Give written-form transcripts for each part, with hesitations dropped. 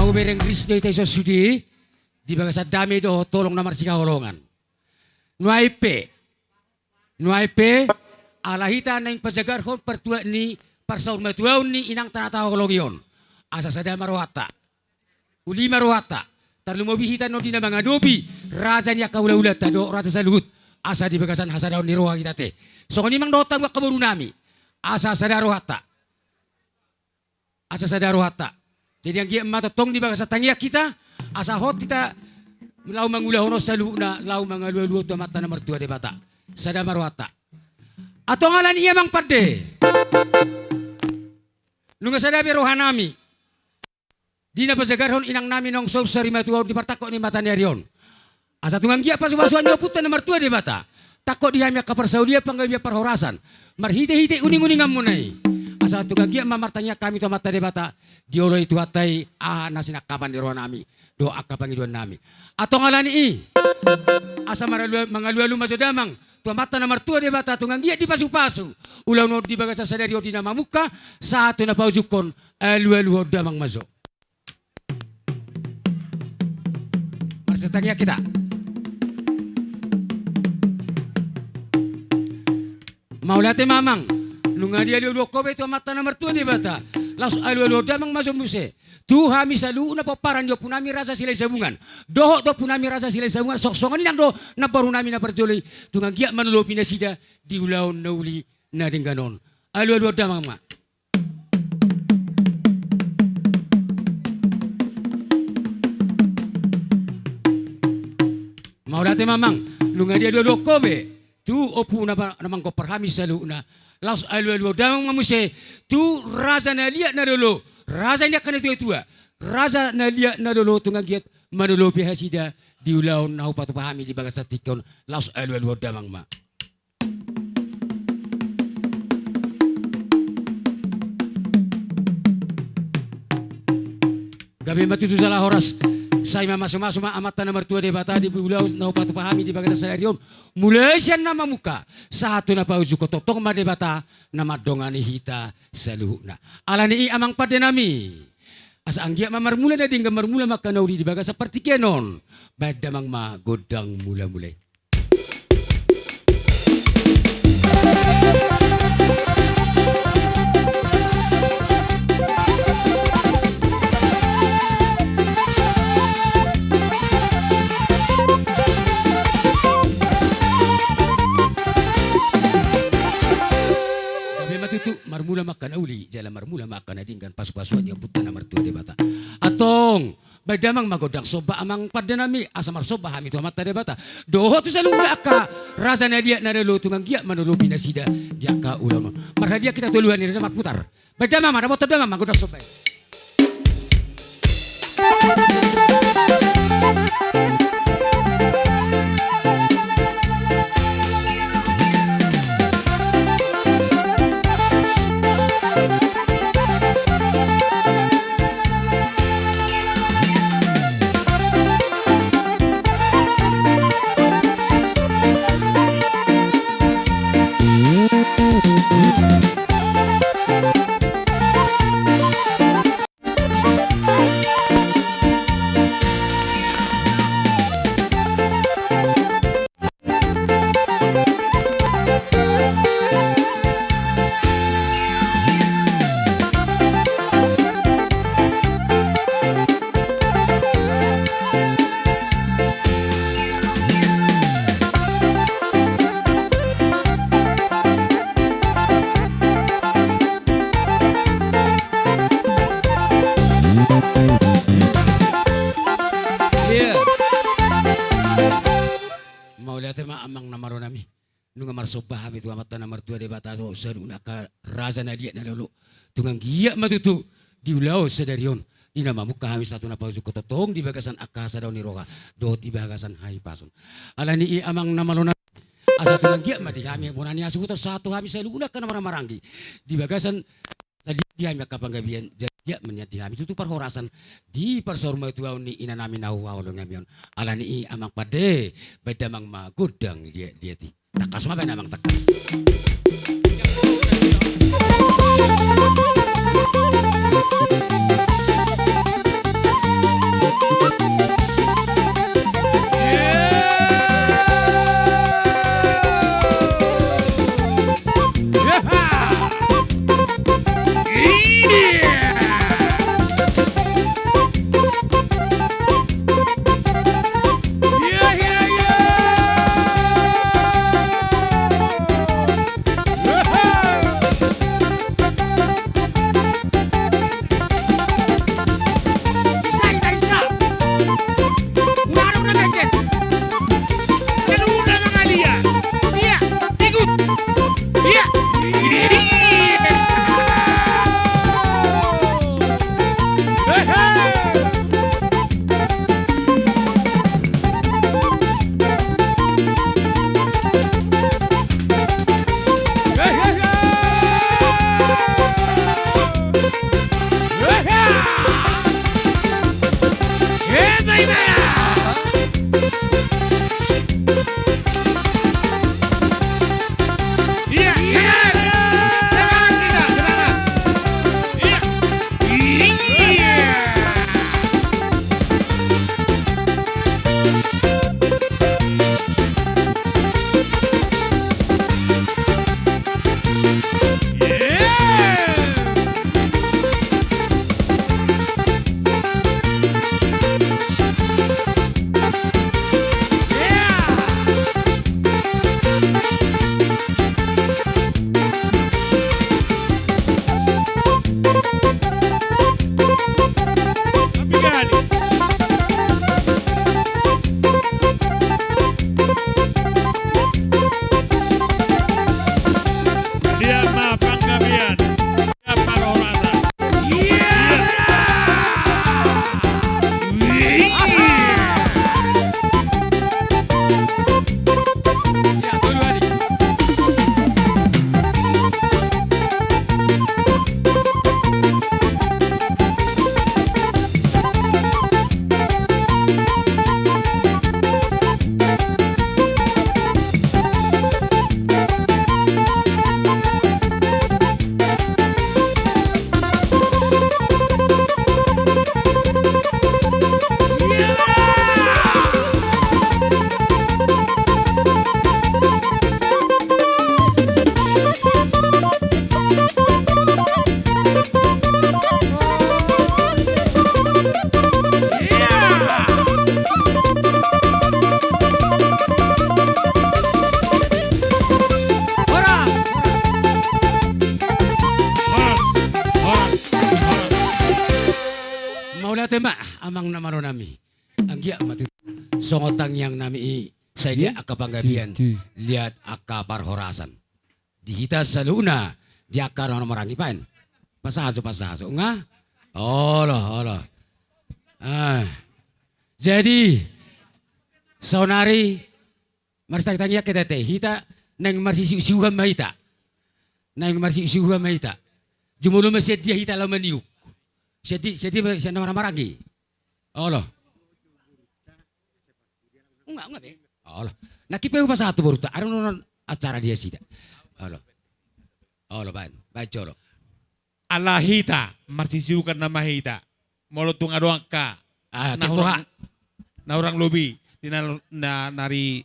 Bereng Gris day tayo sa sudi, di ba sa dami do tolong namar si kahulungan. Nuaipe, alahita na yung pasagarhon pertua ni parsaun matuaw ni inang tanataw kolongyon. Asa sada marwata, uli marwata, tarlumobihita no di na mga dobi, raza niya kaula-ulat, do raza sa luhut, asa di bagasan hasadaw ni roha kita te. So kung imang dotang wakaburu nami, asa sada rohata, jadi yang dia matatong di bawah tangya kita, asa hot kita lau mangulahono sa luhuna, lau mangalualuo to mata nomor 2 de bata. Sada marwata. Atau ngalan iya mang pade. Nunga sada rohanami. Dina pasagarhon inang nami nong so sarima tuaw di partako ni mata nerion. Asa tungang gia pas wasuan nyo puta nomor 2 de bata. Takot dia mi kapar Saudia panggabia parhorasan. Marhite-hite uning-uningam mo nai. Asa tungang gia mamartanya kami to mata de bata. Diolo itu hatai nasinak kapan di roh nami doa kapan iduan nami atau ngalani asa mangalu-alu masodamang tua mata nomor 2 de bata tungang dia di pasu-pasu ulau no di bagasa sadari di nama muka satu na paujukon alu-alu damang mazo marsetangnya kita maulate mamang nunga dia liu kobe tua mata nomor 2 de bata las alu-alu damang masuk muse. Tuha misalu na paparan yo punami rasa silai sabungan. Doho to punami rasa silai sabungan sok-sokan lang do na baru nami na perjolay. Tungang giat manulo pinasida di ulaw na uli na dingganon. Alu-alu damang ma. Mau dati mamang lunga dia do kobe. Tu opu na namang ko perhami salu na. Laos alu-alu damang mamuse tu rasa na liat na dulu rasa niya kana tua rasa na liat na dulu tungang giat manulo pihasida di ulau na upatu pahami di bagasa tikon laos alu-alu damang ma gabi matutu salah horas saya masuk-masuk amatan nomor 2 de bata di ulau na upatu pahami di bagasa salarion mulai siya nama muka satu na pauju kototong ma de bata nama dongani hita saluhuna alani i amang pade nami asa anggia mamarmula na ding marmula makanauri di bagasa seperti kenon badamang ma godang mula-mulai marmula makan uli jalan marmula makan adingkan pas-pasuan yang putan nomor 2 de bata atong badamang magodang soba amang padanami asamar soba hami to mata de bata doho tu selalu aka rasa nadia narelo tungang gia manulo binasida dia ka ulama marhadia kita tuluan ni mar putar badamang mana moto damang magodang soba sobah itu amat tanah mertua de bata so saruna ka raza na dia na lolo tungang giya matutu di ulau sedarion di nama muka kami satu napa suku totong di bagasan akasa daun ni roka do di bagasan hai pasun ala ni amang nama lona asa tungang giya mati kami bonani asu satu habis saya luna kana maranggi di bagasan tadi dia mi kapanggabian dia menyati kami itu perhorasan di persorma itu ni ina nami nau awal ngamion ala ni amang pade bedamang magudang dia ti takas mah namang takas. Tema amang namaro nami anggia matu songotang yang nami saya dia akapanggabian lihat akapar horasan di kita saluna dia akar orang merangi pain pasaso nga Allah jadi sonari marista tanya kita teh kita neng marsi siuhan maita jumulu masjid dia kita lamaniuk Jadi saya nama marangi. Allah. Enggak be. Allah. Nakipe pa satu baru tak. Aron acara dia sida. Allah. Allah ban. Baca lo. Alahita marsisiukan nama hita. Molo tunga doang ka. Na orang lobi di nari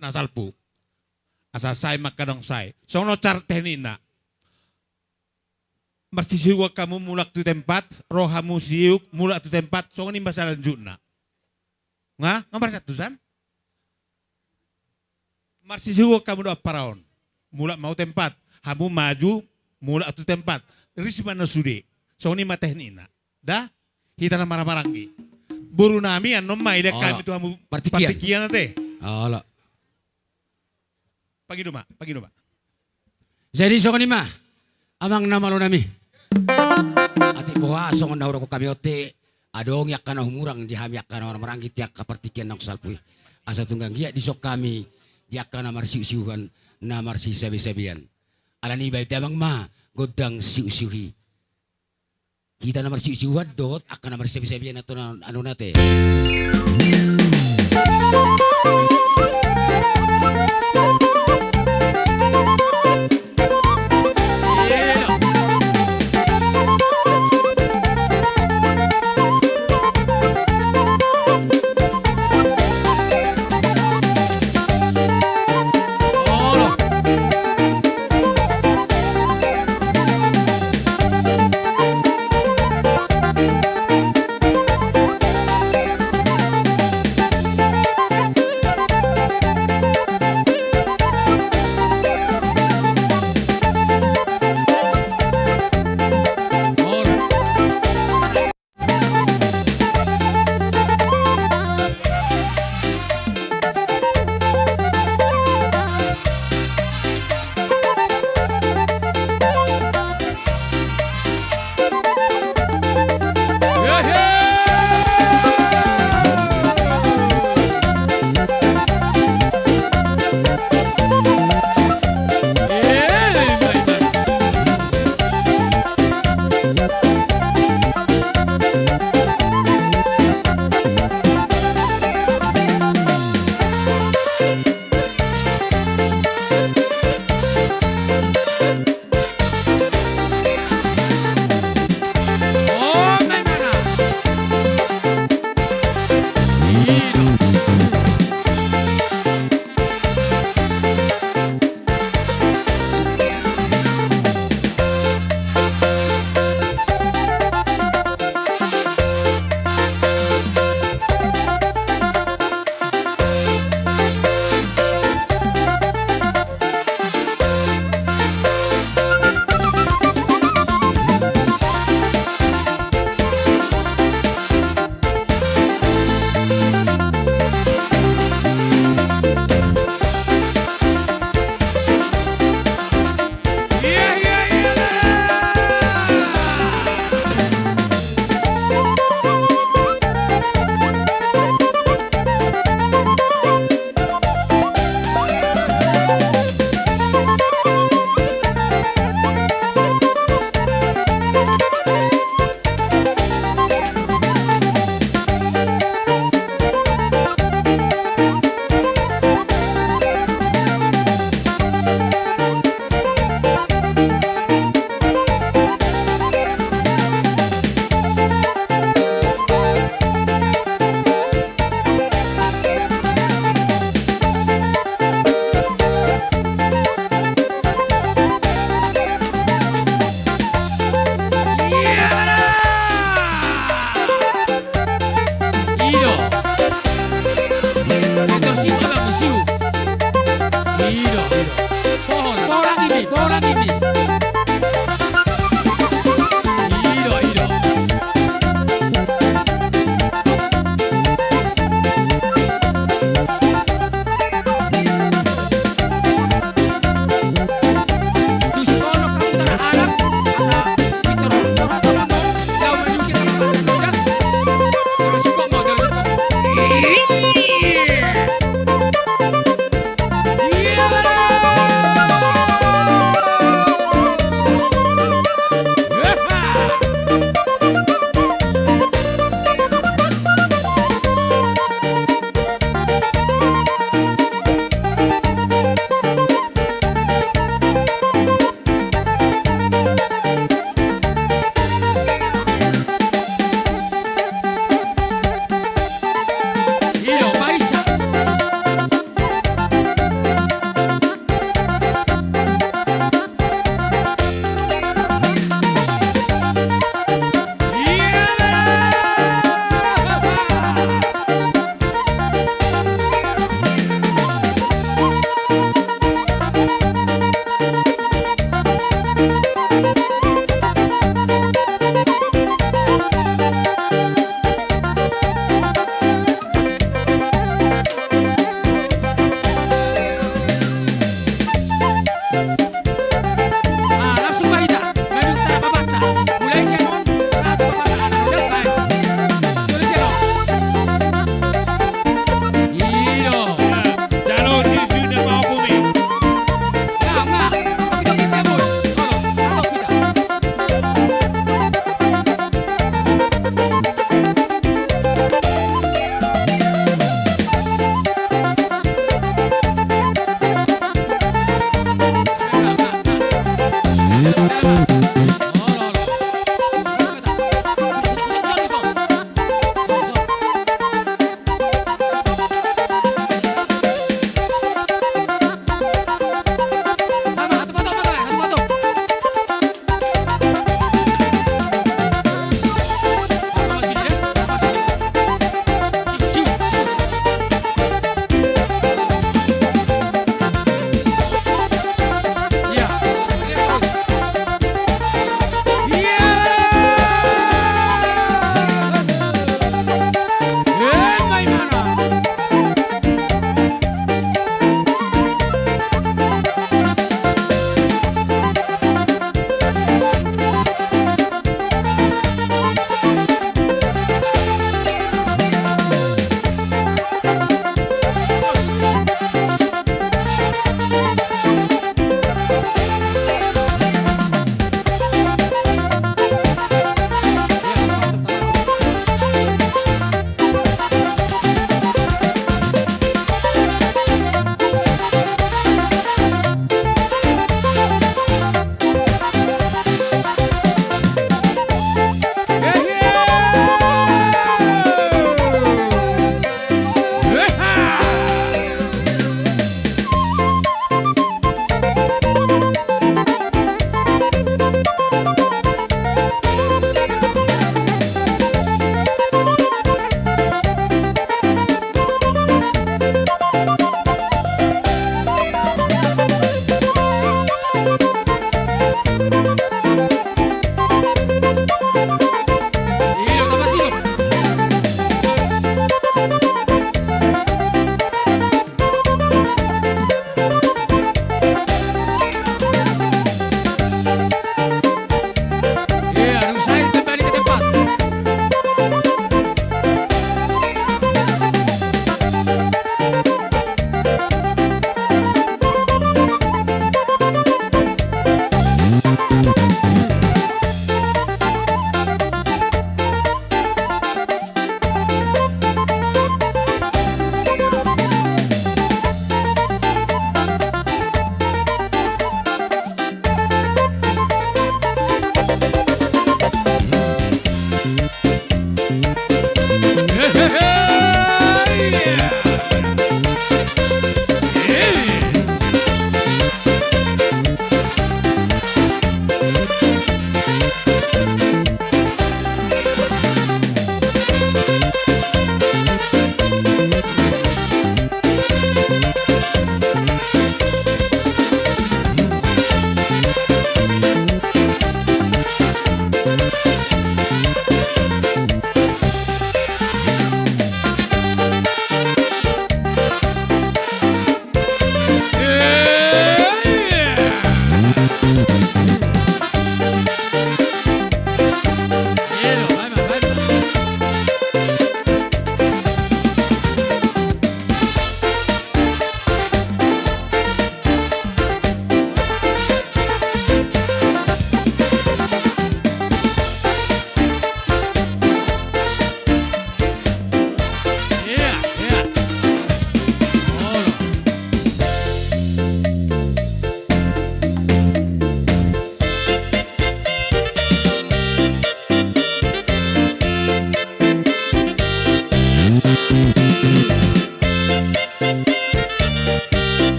nasalpu. Asa sai makadong sai. Sono car tehnina. Marsisiwa kamu mulak tu tempat, rohamu siuk mulak tu tempat, so ini masalah junna. Nga satu san? Marsisiwa kamu doa paraon, mulak mau tempat, hamu maju mulak tu tempat, risma nasude, so ini matehnina. Dah, kita nama marangi. Buru nami anom mai dek kami tu hamu partikian nate. Allah. Pagi duma, pagi duma. Jadi so kanima, amang nama lo nami. Ati buha so na ko kami ote, adong yak kana humurang di ham yak kana orang meranggit yak kapartikian ng salpuy. Asa tunggang giya di sok kami, yak kana marsiusiuhan na marsisabi-sabian. Alani ba damang ma, godang siusiuhi. Kita na marsiusiuhan dot, akan na marsisabi-sabian ato na ano nate.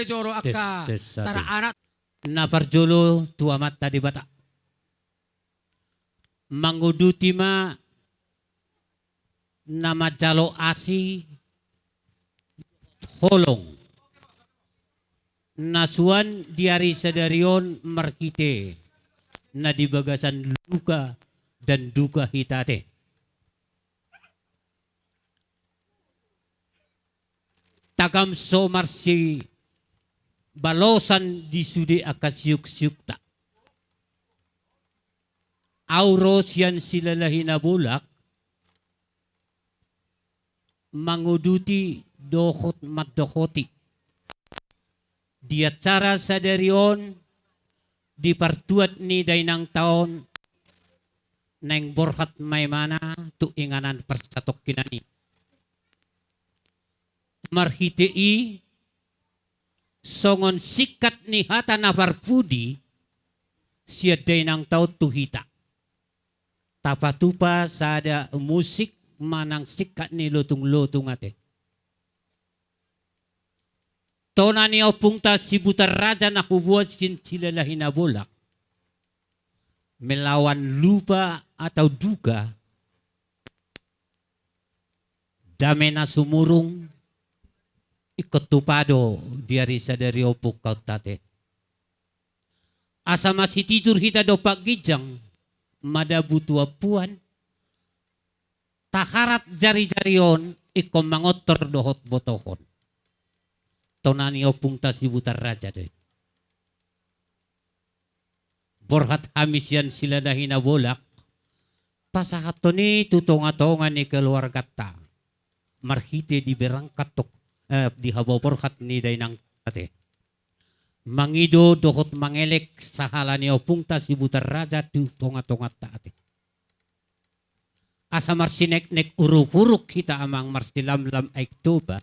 bejoro akka Tes, satu. tara anak. Naparjolo tuamat tadi bata. Manguduti ma nama jalo asi holong. Nasuan diari sadarion markite na di bagasan luka dan duka hitate. Tagam so marsi balosan di sude akasyuk-syukta. Auros yan sila lahi na bulak, manguduti dohot matdohoti. Di acara sa darion, di partuat ni dainang taon, nang borhat may mana, tuinganan persatok kinani. Marhitei, songon sikat ni hata navarpudi, siya dainang taon tuhita. Tapatupa sada musik manang sikat ni lutong-lutong ate. Tona niya pungta si Butar Raja na hubuas sila hinabulak. Melawan lupa atau duga. Dame na sumurong. Ikotupado diari sa dari opuk kau tate. Asa masih tidur hita do pagijang. Mada butua puan. Taharat jari-jarion ikom mangotor dohot botohon. Tonani opungta si Butar Raja deh. Borhat hamisian sila na hinabolak. Pasahat to ni tutonga-tonga ni keluarga ta. Marhite di berangkat tok. Di habaw borhat ni dainang tate. Mangido dohot mangelek sahala ni opungta si Butar Raja tu tonga-tonga taate. Asa marsinek-nek uruk-uruk kita amang marsilam-lam aik toba.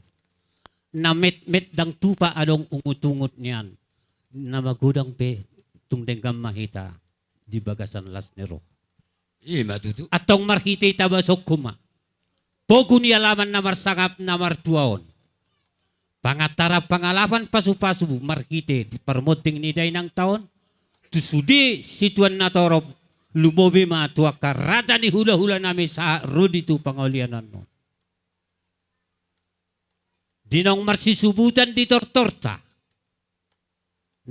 Na met-met dang tupa adong ungut-ungut niyan. Na magudang pe tungdenggam mahita di bagasan las nero. Iya matutu. Atong marhite tabasok kuma. Pogo ni alaman na marsangap na martuaon. Pangatara pangalapan pasu-pasu marhite di permoting ni dainang taon. Tusudi situan na torop lumobi matua ka raja ni hula-hula nami sa rudi tu pangolianan no. Dinong marsisubutan di tortorta.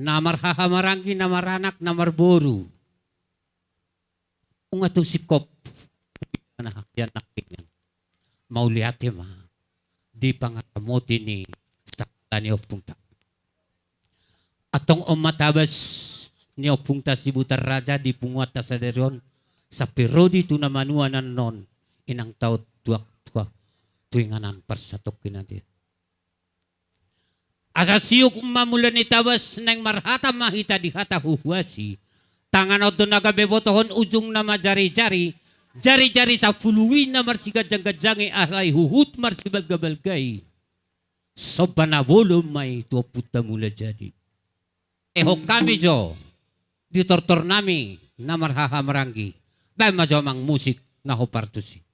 Namar hahamarangi namar anak namar boru. Unga tu sikop. Yan nakingan. Mau lihat ya ma. Di pangatamoti ni sakta ni opungta. Atong omatabas ni opungta si Butar Raja di punguata sa derion. Sa perodi tu namanuanan non. Inang tao tuak-tuak. Tuinganan persatok kinadi. Asa siyok mamulan ni tabas nang marhata mahita di hata huhuasi. Tangan o doon nagabebotohon ujung na majari-jari. Jari-jari sa puluin na marsigajang-gajangi alay huhut marsibal-gabalgay. Soba na bolom may tuwa puta mula jadi. Ehok kami jo. Di tortor nami na marhahamarangi. Dahil majo mang musik na hopartusi.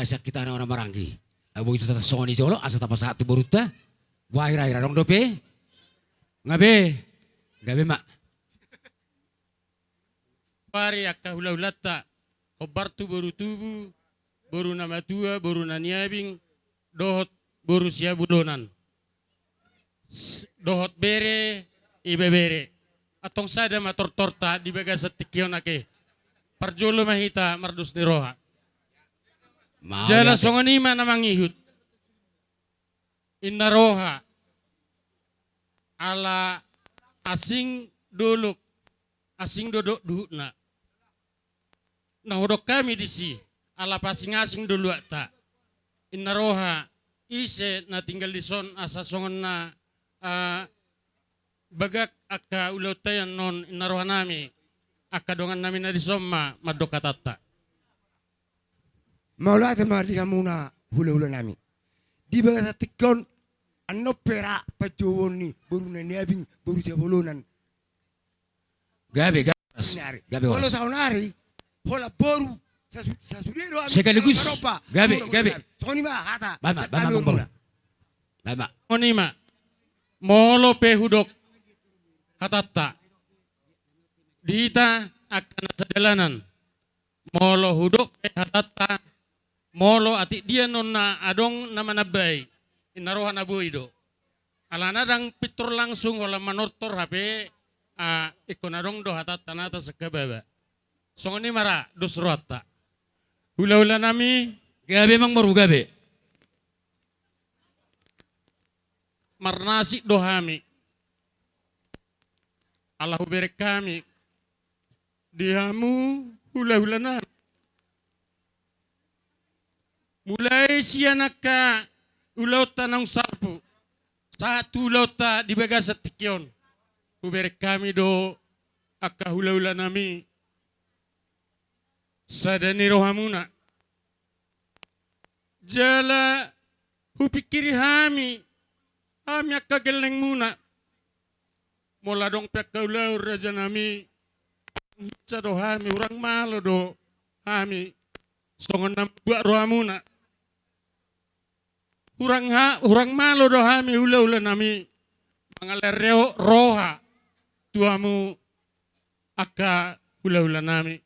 Asak kita orang Marangi. Abo itu tata songoni jolo asa tapa satu boruta. Buah akhir-akhir dong dope. Ngabe mak. Pari akka hula-hulata. Kobartu boru tubu. Boru nama tua, boru naniabing. Dohot boru siabudonan. Dohot bere, ibe bere. Atong sada mator torta di baga setikyon ake. Parjolo mahita mardus ni roha. Mau Jala yate. songonima namang ihut. Inna roha. Ala asing duluk. Asing dodok duhutna. Nahodok kami di si. Ala pasing-asing dulu ta. Inna roha. Ise na tinggal di son asa songon na bagak akka ulotayan non inna roha nami. Akka dongan nami na di somma madokatata. Maula tema di kamuna hula-hula nami. Di baga sa tikon ano pera pajowon ni baru naniabing baru jabolonan. Gabe. Nari. Gabe Kalau waras. tahun hari hola baru sa sudiro Sekaligus. Gabe. Soni ma hata. Bama Kami mambol. uruna. Bama. Onima. Molo pehudok hatata. Dita akan sa jalanan. Molo hudok hatata. Molo ati dia nonna adong nama nabay. Inarohan abu ido. Alana dang pitur langsung wala manortor hape ikonadong do hatata nata sa kababa. Songoni mara dusruata. Hula-hula nami Gabe mang maru gabe. marnasi dohami. Allah berek kami. Dihamu hula-hula na. Mulai siya naka ulauta ng sarpu. Satu ulauta di baga sa tikyon. Huberek kami do akka hula-hula nami. Sada ni rohamuna. Jala hupikiri hami. Hami akka geleng muna. Mula dong pekaulau raja nami. Hitsa do hami. Urang malo do hami. Songon nam buat rohamuna. Urang malo do hami hula-hula nami. Mangalereo roha. Tuamu akka hula-hula nami.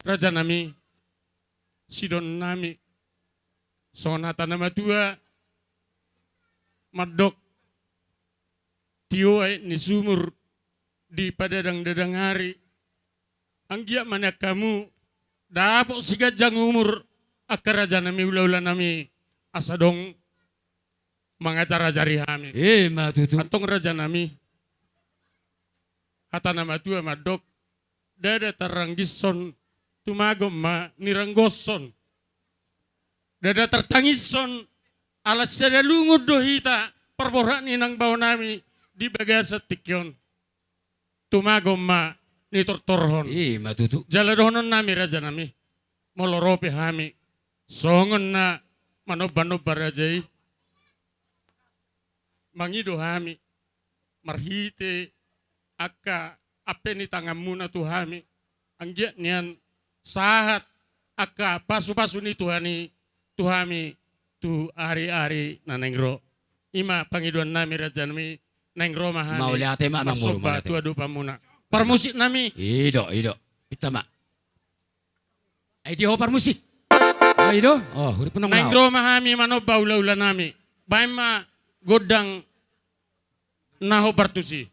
Raja nami. Sidon nami. Sonata nama tua. Madok. Tio ni sumur. Di padadang-dadang hari. Anggia mana kamu. Dapok sigajang umur. Akka raja nami hula-hula nami. Asa dong mengajar-ajari kami. Matutu. Antong raja nami. Hata nama tua madok. Dada taranggison. Tumagom ma niranggoson. Dada tertangison. Alas sada lungod dohita. Perborak ni nang bawa nami. Di bagasa tikyon. Tumagom ma nitortorhon. Matutu. Jala dohonon nami raja nami. Molorope kami. Songon na manoba-noba rajai. Mangido kami. Marhite. Akka ape ni tangan muna tu kami. Anggiat niyan. Sahat. Akka pasu-pasu ni Tuhani. Tuhami. Tu hari-hari na nengro. Ima pangiduan nami raja nami. Nengro mahami. Maulate mak mang muru. Masoba tu adupa muna. Permusik nami. Ido. Kita mak. Ay di ho par musik. Ido. Oh, hurip penong lao. Nengro mahami manoba ula-ula nami. Baima godang naho partusi.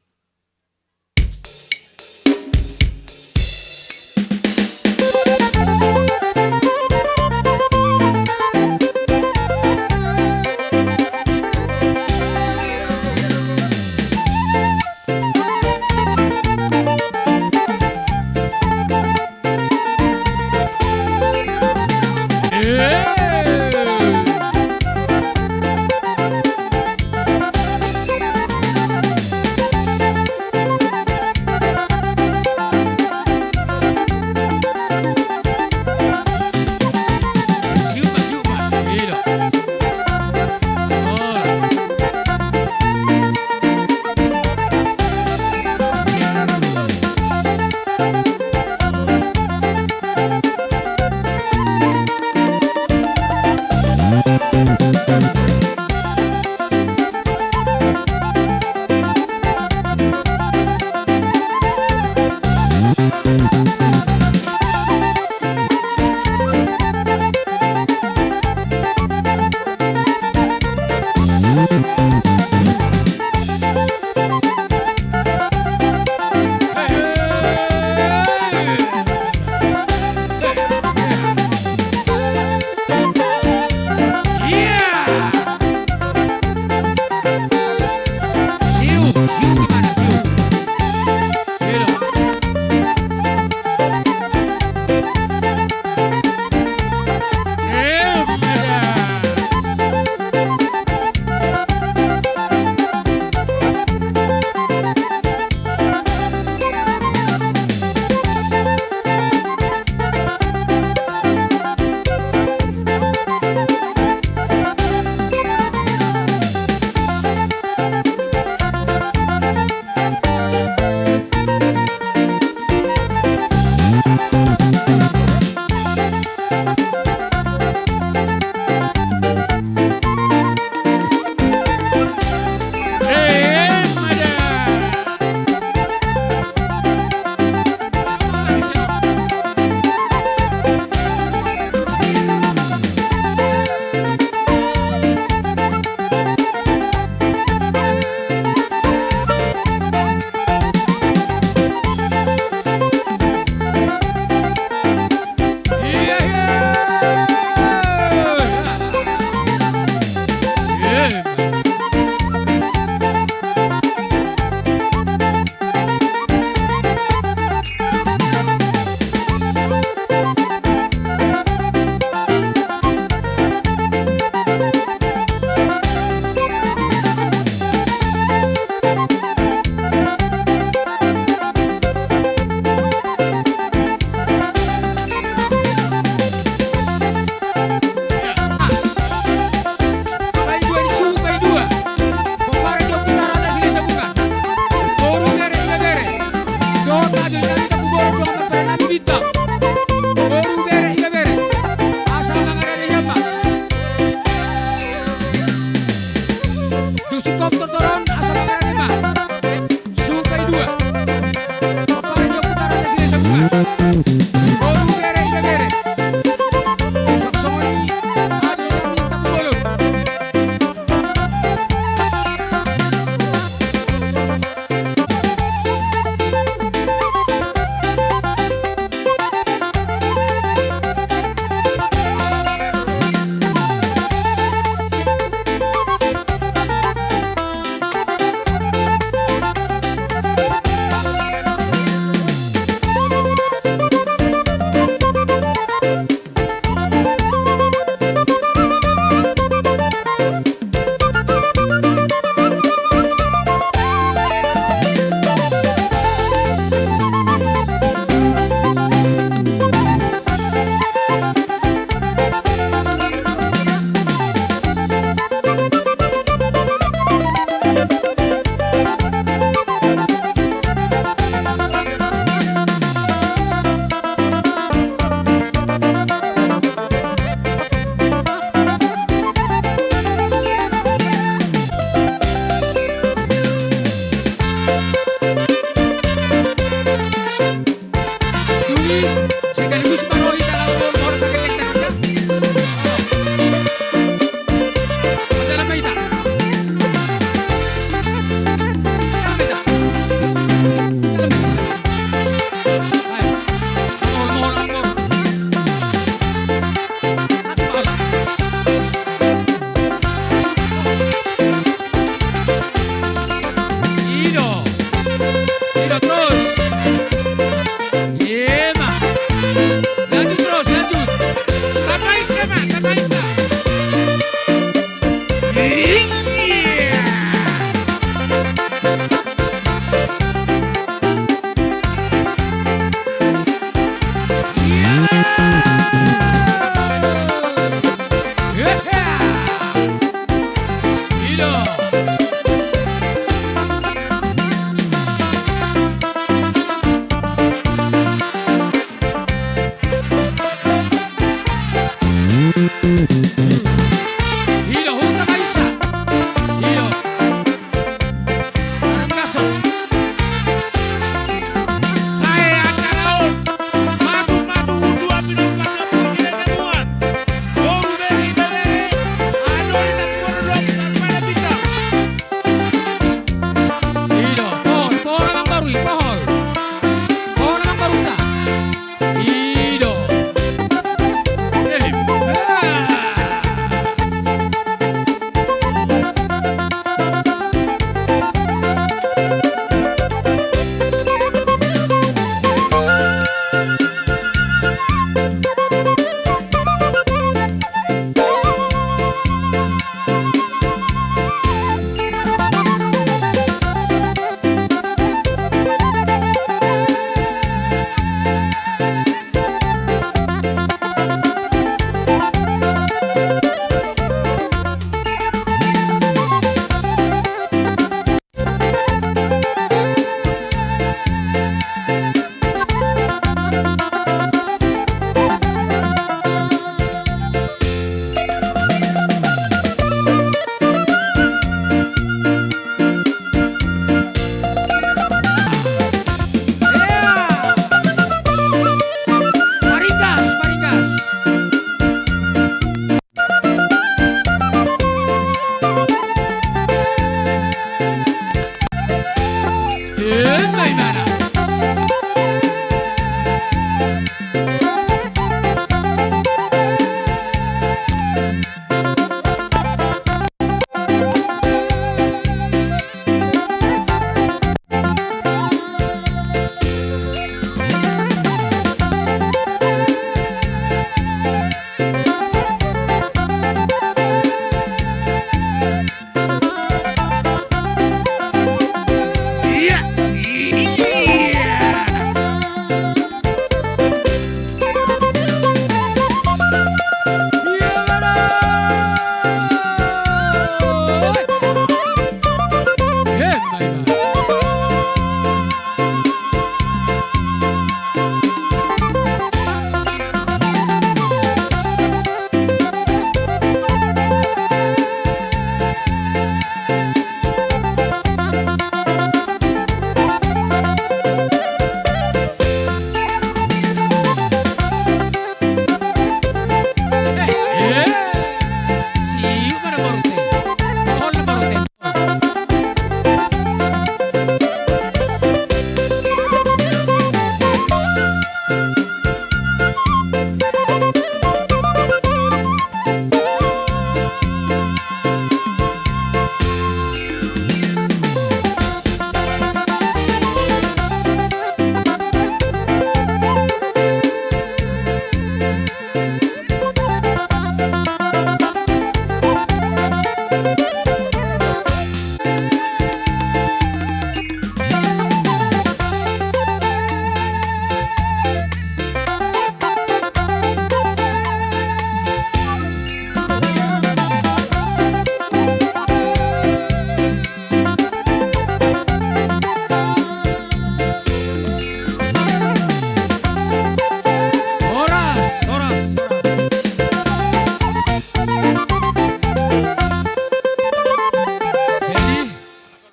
sikop totoron asal negara lima. Sukai dua. Paparan jauh utara sini semua. Boru bere bere. Saksoni ada minta bolong. Sekaligus pamoy dalam mohon pakai teknik. Dalam baita. Dalam baita. Ayo. Mohon. Asal. Ido terus. Yema. Lanjut terus, lanjut. Tambahin sama, tambahin tak. Iya. Ido. Hilo, huta kaisa. Hilo. Braso. Saya akan laut. Maju dua minum karena punya kemuan. Boru beri beri. Ado kita boru pada bisa. Hilo, pohon ang baru, pohon. Pohon ang baruta. Hilo.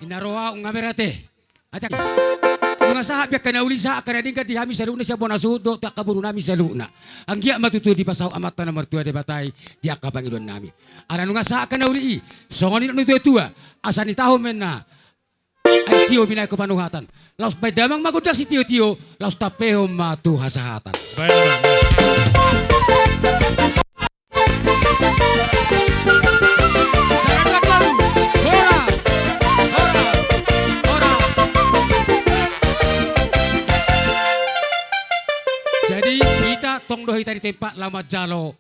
Inaroa ungamerate. Atak. Mga sahab ya kana uli sa kana dingka di hami saluna siya bonasu do ta kaburu nami saluna. Ang giya matutu di pasaw amata na mertua de batay di akabangidon nami. Ana nga sa kana uli songoni no tua asani tahu menna. Ay tio binay ko panuhatan. Laos bay damang magudak si tio laos tapeho matu hasahatan. Baik. Sarang lagu. Horas. Horas. Horas. Jadi kita tong dohi tadi tempat lama jalo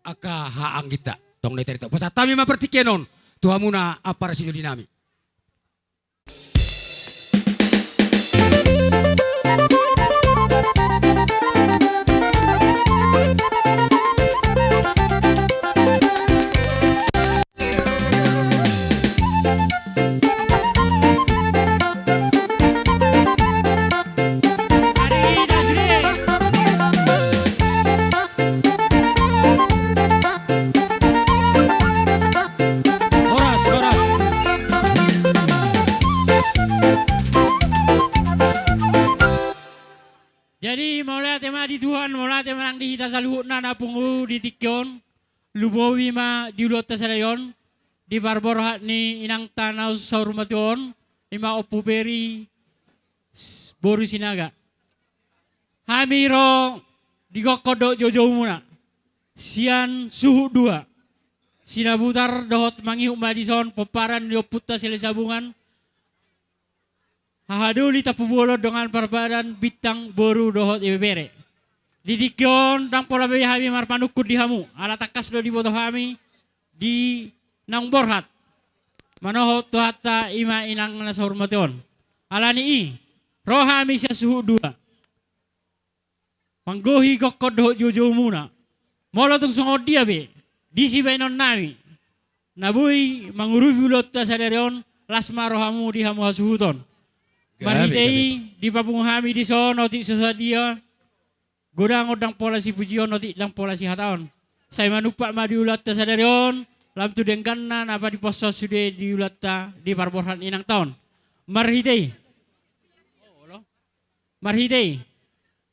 aka haang kita. Tong dohi tadi tempat. Pasat kami mapertikenon tuhamuna apa rasido dinami. Horas, horas. Jadi maula tema di Tuhan, maula tema nang di hita saluhut na pungu di tikyon, lubowi ma di ulot tasalayon, di barborhat ni inang tanaw sa rumation, ima opuperi boru sinaga. Hamiro di kokodo jojo muna, sian suhu dua, sinabutar dohot mangi umadison, peparan dioputa sila sabungan, hahaduli tapubolod dengan perbadan bitang boru dohot ibere. Didikyon tang pola bebe hami marpanukud di hamu. Ala takas do di foto hami di nang borhat. Manohot tuhata ima inang na sa hormation. Ala ni roh hami siya suhu dua. Manggohi kokod dohot jojo muna. Molo tung sungod dia be. Di si bainon nami. Nabuhi manguruvi ulot ta sa derion. Lasma rohamu di hamu hasuhuton. Marhitei di papung hami di son noti sesadia godang odang pola si pujion noti lang pola si hataon saya manupak ma di ulat ta sadarion lam tu dengkanan apa di poso sude di ulat ta di parborhan inang taon marhitei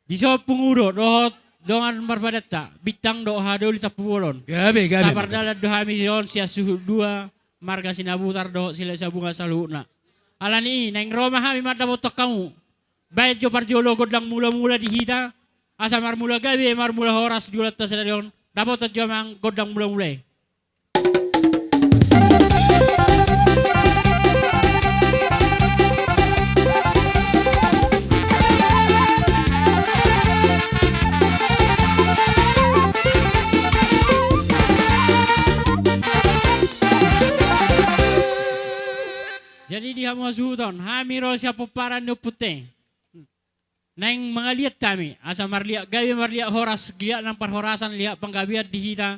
di so punguro dohot dongan marpadata bitang do hadoli tapuolon Gabe. sabar dalat do hami sion sia suhu dua marga sinabutar do sila sabunga saluna. Alani neng Roma hami mata botok kamu. Baik jo parjolo godang mula-mula di hita. Asa marmula gabe marmula horas di ulat tasarion. Dapat jo mang godang mula-mula. Jadi di hamu hasuhuton, hami ro siya puparan no pute. Neng mga liat kami, asa marliak gabi marliak horas, liat ng parhorasan, liat panggabiat di hita,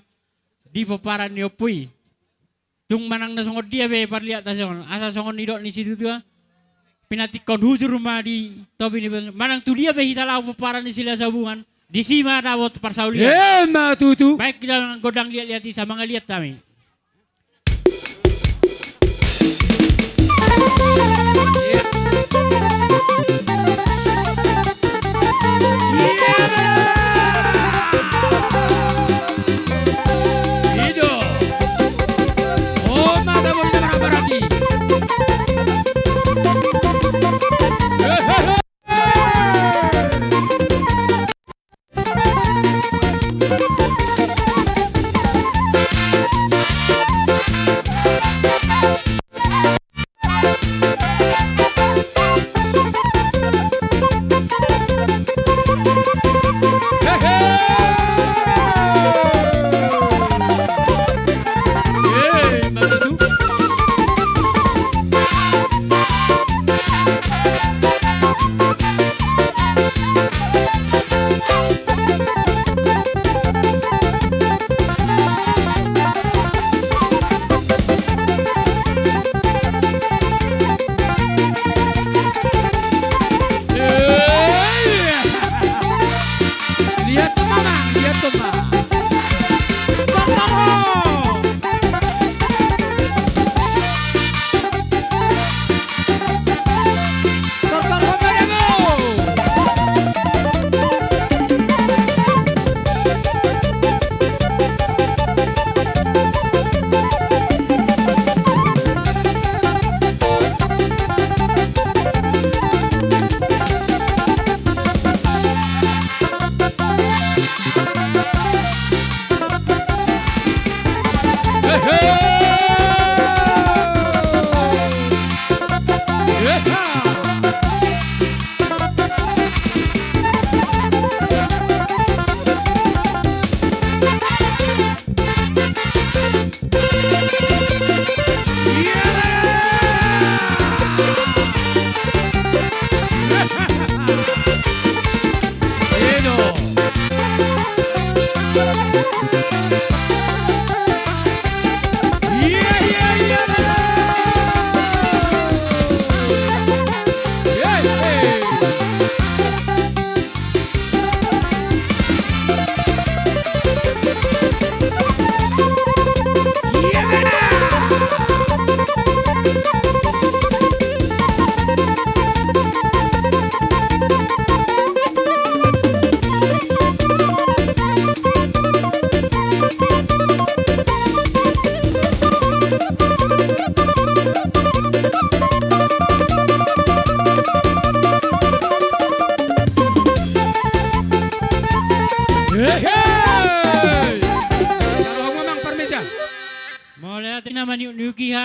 di puparan no pui. Tung manang nasungod dia be parliak tasyon, asa songod nidok ni situ tua, pinatikon hujur rumah di topi ni manang tu dia be hita lau puparan ni sila sabungan, di sima dawot parsaulian. Matutu. Baik kita godang liat-liat sa mga liat kami. Hidup. Oh, mata mo na berarti.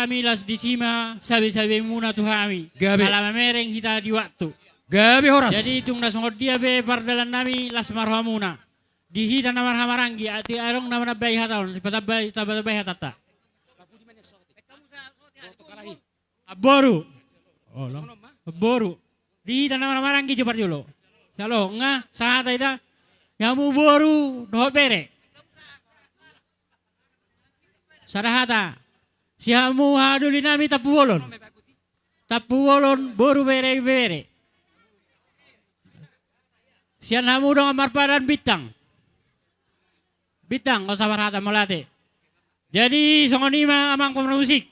hami las disima sabi-sabi muna tu hami. Gabi. Alama mereng kita di waktu. Gabi horas. Jadi tung nasongod dia be pardalan nami las marhamuna. Dihita na marhamaranggi ati arong na manabay hataon. Tabay hatata. Aboru. Oh, Aboru. Dihita na marhamaranggi jupar julo. Salo nga sahata ita. Yamu boru doho pere. Sarahata. Sihamu haduli nami tapuwolon. Tapuwolon boru vere. Sian hamu dong marpadan bitang. Bitang kau sabar hata molate. Jadi songonima amang musik.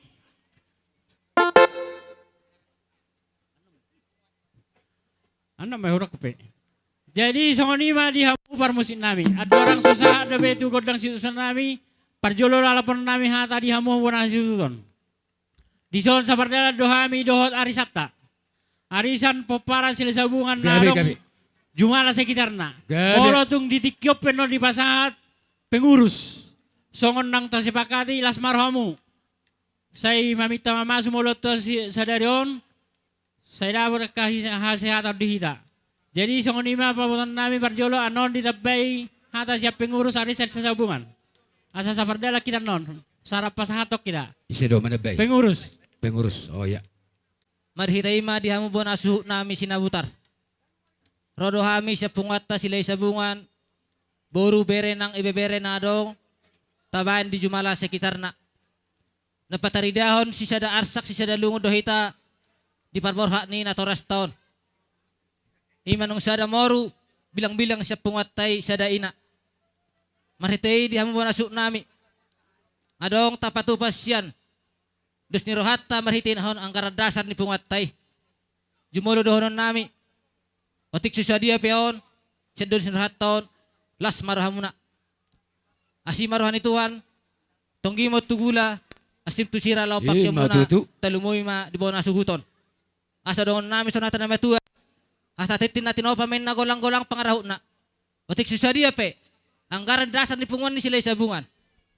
Anda may hurak pe. Jadi songonima di hamu par musik nami. Ada orang susah ada betu godang siusan nami. Parjolo lalapan nami hata di hamu wana siuson. Di son sabardala dohami dohot arisata. Arisan popara sila sabungan narong. Jumala sekitarna. Molo tung ditikyop penon di pasahat pengurus. Songon nang tasipakati las marhamu. Saya mamita mama sumolot sadarion. Saya dapat kasih dihita. Jadi songon ima pabutan nami parjolo anon ditabay hata siap pengurus arisan sesabungan. Asa safardala kita non. Sarap pasahatok kita. Isi do manabay. Pengurus. Pengurus. Oh ya. Marhitaima di hamu bonasu nami sinabutar. Rodo hami sa pungwata sila sabungan. Boru bere nang ibebere na dong. Tabahan di jumala sekitar na. Napataridahon si sada arsak si sada lungod dohita. Di parborha ni natoras taon. Imanong sada moru. Bilang-bilang siya pungwatay sada ina. Marhitay di hamu bonasu nami. Adong tapatupas yan. Dus ni rohata marhitin hon ang karadasan ni pungwatay. Jumulo dohonon nami. Otik susadia peon, sedul sinrahat tahun, las marhamuna. Asi marhani Tuhan, tonggi mo tugula, asim tu sira lopak yang muna, talumoy ma di bawah nasuguton. Asa doon namin sonata na metua, asa titin natin o pamen na golang-golang pangarahut na. Otik susadia pe, ang dasan ni pungon ni sila sabungan.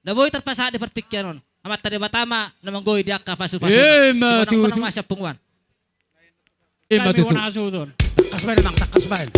Naboy terpasa di partikyanon, amat tadi batama na manggoy di akka pasu-pasu. Simonang panang masya punguan. Kami wana asuton. Takasbay namang, takasbay.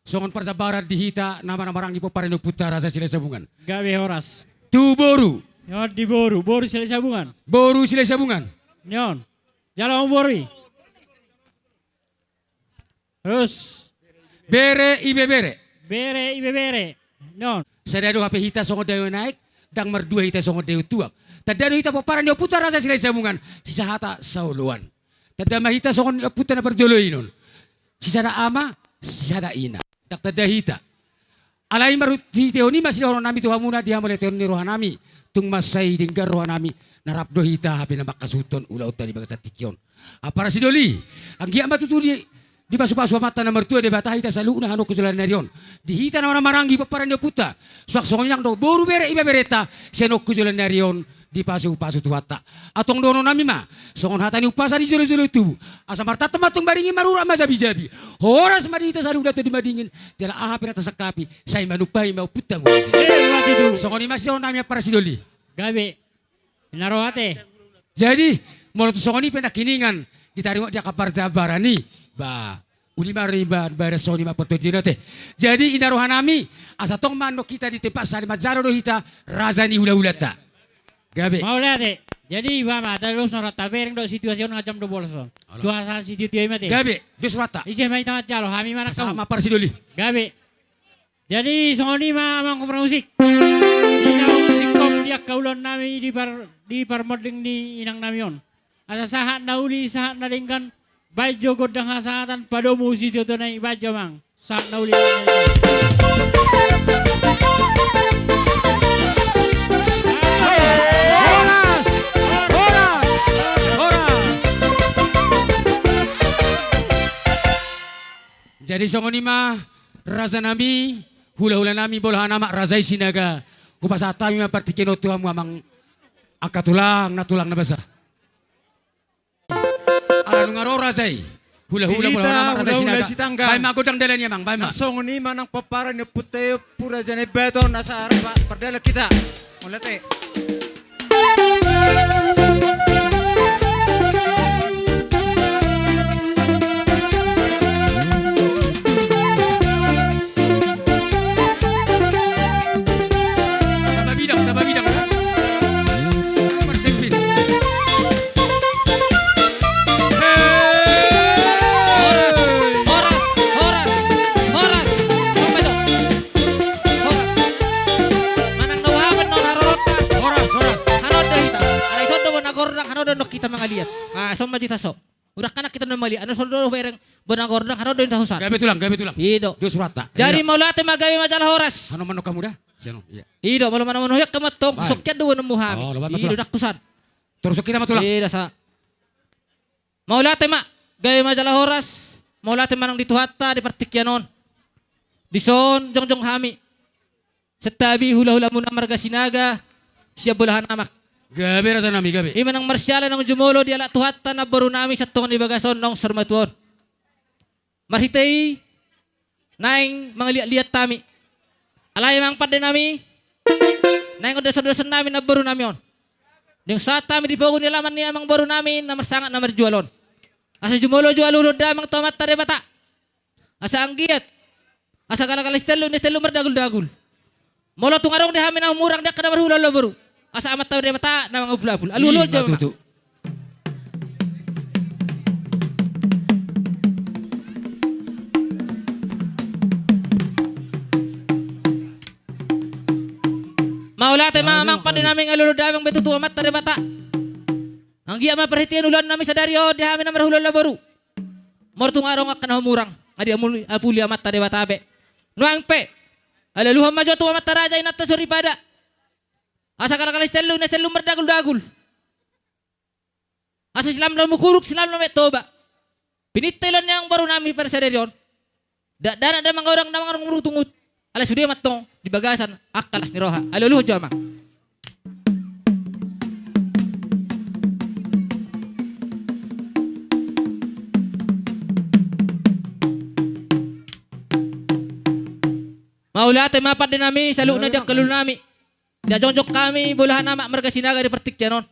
Songon persabaran dihita nama-nama rangi paparan putar rasa sila sabungan. Gawe horas. Tu boru. Nyon di boru. Boru sila sabungan. Boru sila sabungan. Nyon. Jalan boru. Terus. Bere ibe bere. Bere ibe bere. Nyon. Sadado HP hita songon dayo naik. Dang merdua hita songon dayo tuak. Tadado hita paparan yo putar rasa sila sabungan. Sisa hata sauluan. Tadama hita songon putar na perjoloinon. Sisa da ama. Sisa da ina. Tak tadahita. Alay marut di teoni masih orang nami tuha muna dia mulai teoni rohanami. Tung masay dinggar rohanami. Narap dohita hapi na makasuton ulaw tadi bagas tikyon. Para sidoli. Ang giya matutuli di pasu-pasu mata na mertua de batahita sa luna hano kusulan na riyon. Dihita na orang marangi paparan dia puta. Suak songonyang do boru bere iba bereta. Senok kusulan na riyon. Di pasu-pasu tuwata. Atong dono nami ma. Songon hatani upasa di solo-solo tubuh. Asa marta tematong baringin marura masabi-sabi. Horas madita sa luda to di madingin. Jala aha pinata sakapi. Say manupay mau puta mo. Wat itu. Songon imas dono nami para sidoli. Gawe. Narohate. Jadi mulut songon ini penakiningan. Ditarik dia kapar jabarani. Ba. Ulima riba bayar soni ma pertojina teh. Jadi inarohanami. Asa tong manok kita di tempat sari majaro do hita. Razani hula-hulata. Gabe. Mau lihat deh. Jadi mama terus norat tabereng do situasi ngajam do bolson. Dua salah situasi mate. Gabe. Dos rata. Isi mai tamat jalo kami mana kau. Sama para sidoli. Gabe. Jadi songoni mah mang kompra musik. Ina musik kom dia kaulon nami di par modeng di inang namion. Asa sahat nauli sahat nadengkan baik jogot dan hasatan pada musik itu naik baca mang. Sahat nauli. Jadi songon ima raza nami hula-hula nami bola nama razai sinaga upasata mi partikeno tuam amang akatulang na tulang na basa. Ala ngaro razai hula-hula bola nama razai sinaga. Bay magodang dalannya mang bay ma. Nasong ni manang paparan ni puteo pura jane beto nasa arpa perdela kita. Mulate. Tababidang na. Marsempin. Horas. Kumpado. Manang nawaman non harorota. Horas. Hanod hita. Alay sodo bonagordak hanod no kita mangaliat. Ah, so majita so. Udah kana kita namali. Ano sodo bereng bonagordak hanod do husan. Gabe tulang. Ido. Dos rata. Jadi maulate magawe majalah horas. Ano manok kamu dah? Sino? Iya. Ido malu mana manuhyak kamatong Baik. sokya do na muhami. Oh, laban Ido matulang. dakusan. Terus kita matulang. Ido sa. Maulate ma gawe majalah horas. Maulate manang dituhatta di partikyanon. Dison jongjong hami. Setabi hula-hula muna marga sinaga. Siya bulahan amak. Gabe raza nami gabe. Iman ang marsyalan ng jumulo di ala tuhatta na baru nami sa tungan di bagason ng sarmatuon. Marhitay naing mga liat tami. Alay mang pada nami. Naing ko dosa-dosa namin na baru nami on. Yung saat kami di pogo nilaman niya mang baru namin na marsangat na marjualon. Asa jumulo-jualulod damang tomat tare bata. Asa anggiyat. Asa kalakalistello ni tello mardagul-dagul. Molo tungarong di hamin ang murang dia kada marhula lo baru. Asa amat tare bata na mga bulabul. Alulod jama. Matutu. Maulate mamang pada namin alulod damang betutu amat tare bata. Ang giya maperhatian ulan namin sa dario di hamin na marhula lo baru. Mortung arong akan humurang. Adi amuli apuli amat tare bata be. Nuang pe. Alaluham majo tu amat taraja inatta suri pada. Asa kalakalistello na tello mardagul-dagul. Asa Islam na mukuruk Islam na may toba. Pinitilan niya ang baru namin para sa derion. Dana da mga orang na mga murutungut. Alas sudah matong di bagasan akalas ni roha. Aluluh jama. Maulate mapad din nami sa luna dia kalul nami. Dia jonjok kami bulahan nama marga sinaga di partikyanon.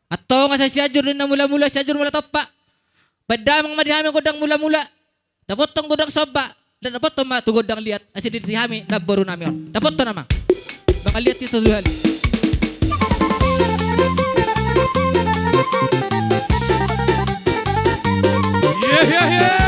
At to nga sa siyajur din na mula-mula siyajur mula topa. Padamang madihami kodang mula-mula. Dapotong kodang soba. Dan dapat to ma tugod ang liat asi di hami na baru nami on. Dapat to nama. Baka liat ti sa duhali. Yeah, yeah, yeah.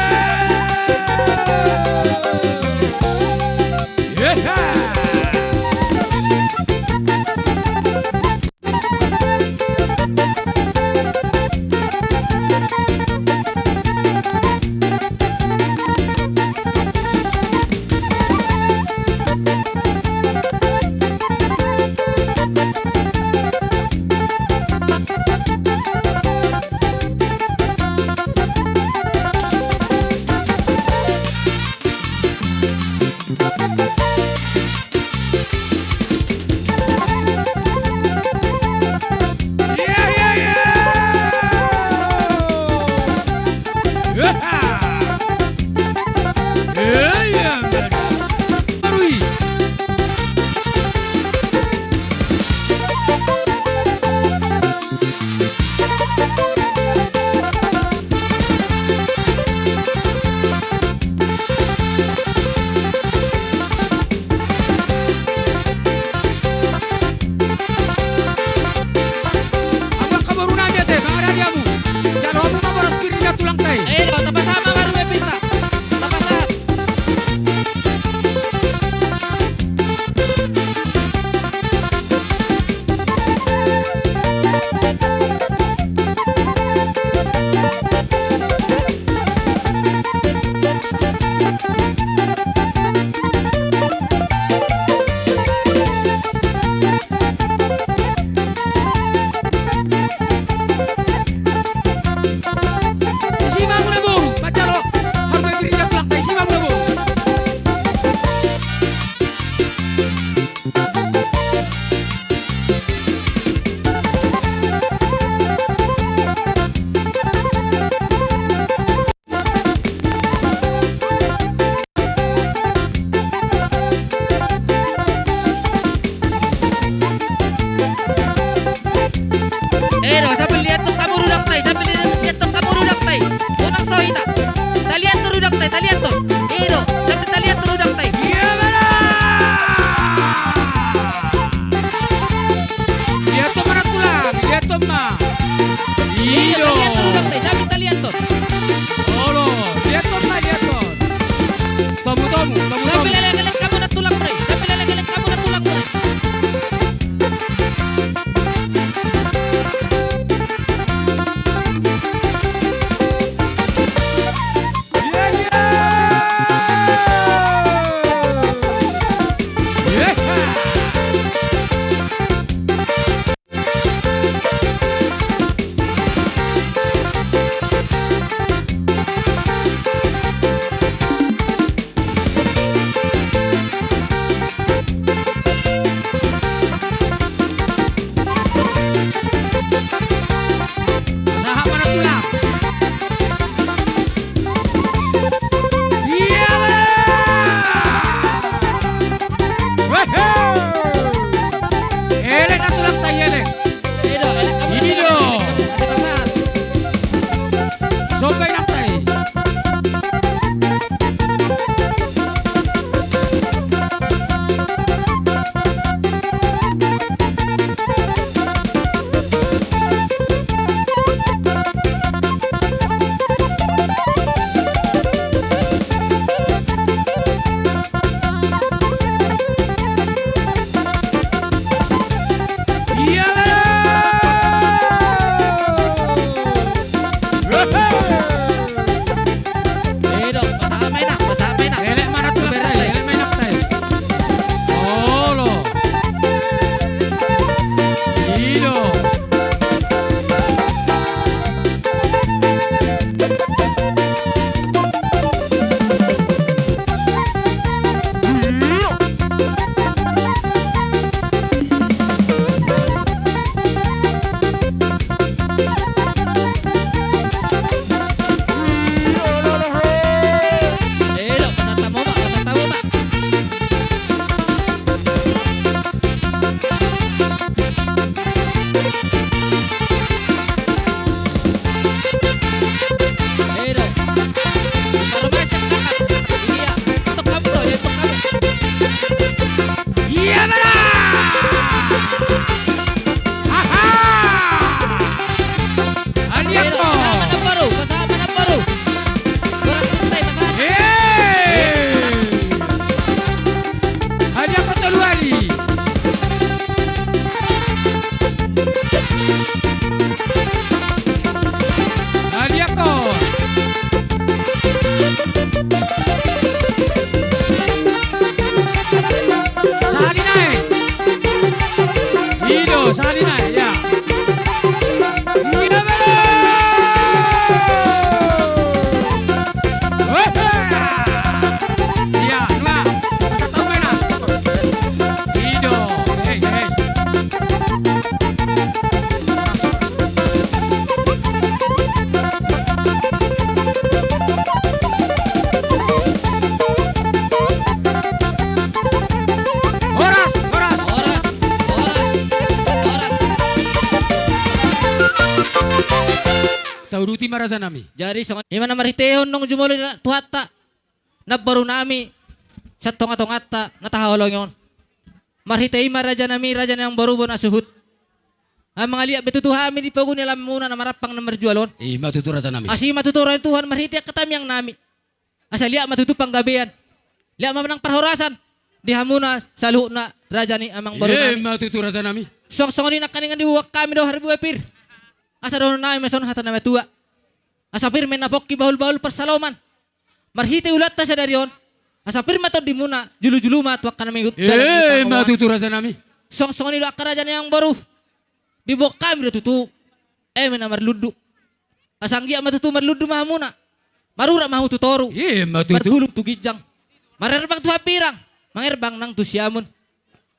Pero, kalau masih kakak, iya. sali na, ya. Iya, bro. Iya, dua. Satu mana? Ido. Hey, hey. Horas, horas. Tauruti maraza nami. Jadi songon imana mariteon nong jumolo na tuhata na baru nami sa tonga-tongata na tahaolong yon. Marhitei maraja nami raja yang baru bona suhut. Ang mga liya betutuhami di pagun nila muna na marapang na marjualon. Matutu raza nami. Asi matuturan Tuhan marhiti katamyang nami. Asa liya matutupang gabian. Liya mamanang parhorasan. Di hamuna salu na raja ni amang baru nami. Matutu raza nami. Song-song ni nakaningan di uwak kami daw harbu epir. Asa daw na meson hata na metua. Asa pir menapok ki bahul-bahul persaloman. Marhite ulat ta sa darion. Asa pir matod di muna julu-julu matwak ka na may Matutu raza nami. Song-song ni lo akarajan yang baru. Di bawah kami daw tutu. Mena marludu. Asang giya matutu marludu mahamuna. Marura mahu tutoru. Matutu. Margulub tu gijang. Marerbang tu hapirang. Mangerbang nang tu siamun.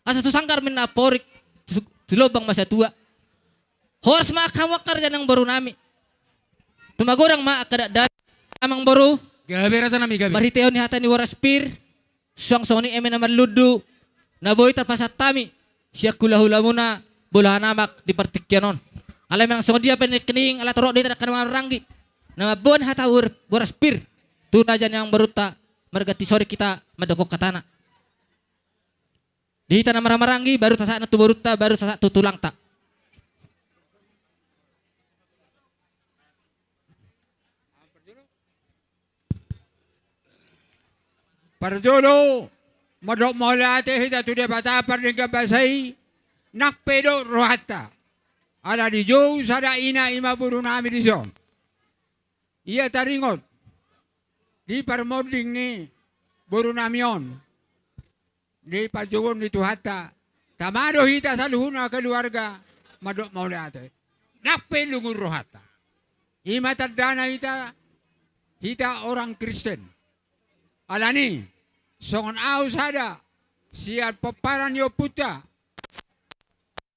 Asa tu sangkar menaporik. Tulobang masa tua. Horas makamwakar dyan ang baru nami. Tumagurang maakadadan. Amang baru. Gabi raza nami gabi. Marhiteo ni hata ni Waraspir. Song-song ni eme na marludu. Naboy tapasat tami. Siya kula-hula muna. Bulahan namak di partikyanon. Alam yang song dia penikening alat rok di tanah kanang ranggi. Nama bon hata Waraspir. Tuna dyan yang baru ta. Margati sore kita madokok katana. Di tanah maramarangi baru tasak na tuburuta baru tasak tutulang ta. Parjolo, madok maulate hita tu dia bata pardengka basai, nak pedo rohata. Ada di jauh sada ina ima buru nami di zon. Ia taringot. Di parmoding ni buru namion. Di pajogon di tuhata. Tamado hita sa luhuna keluarga madok maulate. Nak pelungun rohata. Ima tadana hita orang Kristen. Alani, songon aus ada, siat peparan yo puta,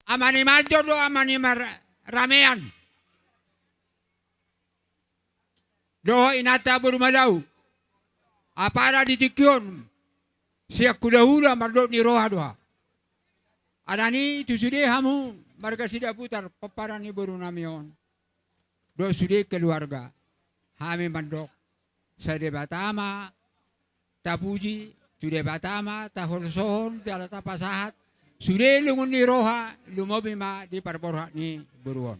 amani majo do amani ramean, doa inata berumalau, apara ditikyon, siak kudahula mardot ni roha doa. Alani tu sudah hamu, marga sida putar peparan ni baru namion, do sudah keluarga, hami mandok, sade batama. Tapuji, sudah batama, tahun sohon, tiada tapasahat, sudah lungun ni roha, lumobima di parborha ni beruon.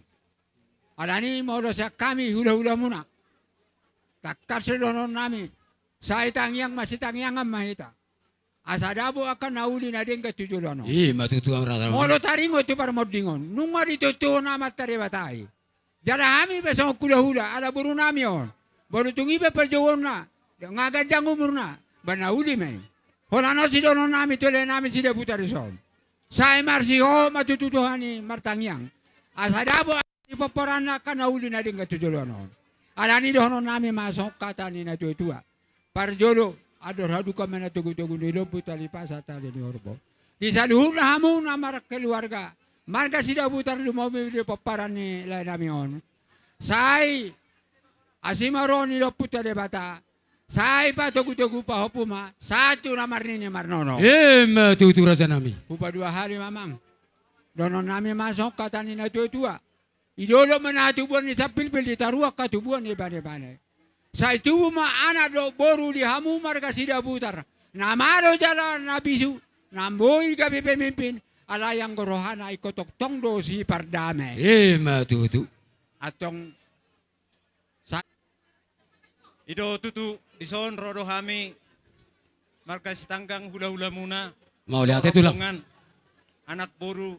Alani mau dosa kami hula-hula muna. Takar sedonon nami, saya tangyang masih tangyang mahita. Asadabu akan nauli na din ketujulono. Matutu raza nami. Molo taringo tu parmodingon, nunga ditutu nama tari batai. Jala kami besok hula-hula, ada buru nami on. Baru tungi be perjawon na, ngagajang umur na. Bana uli may. Holano si dono nami tole nami si deputar son. Saya marsi ho matututuhan ni martangyang. Asadabo ipaporan na kanauli na din katujulonon. Alani dono nami masok kata ni na tuwa. Parjolo ador hadu kami na tugu-tugu ni lobu tali pasata ni orbo. Di saluhun hamu na marak keluarga. Marga si deputar lumobi di paparan ni lain nami on. Sai asimaro ni lobu tali bata. Saya pa tugu-tugu pa hopuma, satu namar ni marnono. Matutu raza nami. Upa 2 hari mamang. Dono nami masok kata ni na tua. Idolo manatubuan ni sa pilpil ditaruak katubuan ni bane-bane. Sa itu ma anak do boru di hamu marga sida butar. Namaro jalan nabisu, namboy gabi pemimpin, alayang gorohana ikotok tongdo si pardame. Matutu. Atong Ido tutu dison rodo hami marka sitanggang hula-hula muna. Mau lihat itu lang. Rombongan, anak boru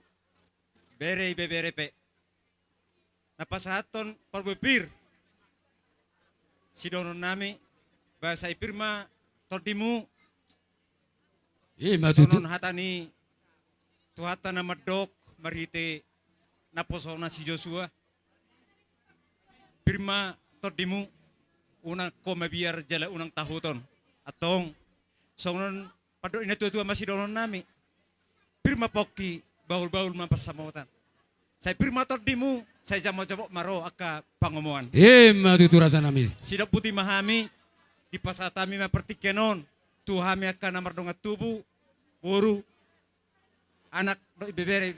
bere pe. Napasahaton parbepir. Sidonon nami bahasa ipirma tordimu. Matutu. Sonon hatani tuhata na madok marhite naposona si Joshua. Pirma tordimu unang koma biar jala unang tahuton. Atong songon pado ina tua masih donon nami. Pirma poki baul-baul mampasamutan. Saya pirma tordimu saya jamo-jamo maro aka pangomoan. Matutu rasa nami. Sida putih mahami di pasatami mapertikenon. Tuhami akan namar donga tubuh boru anak do bebere.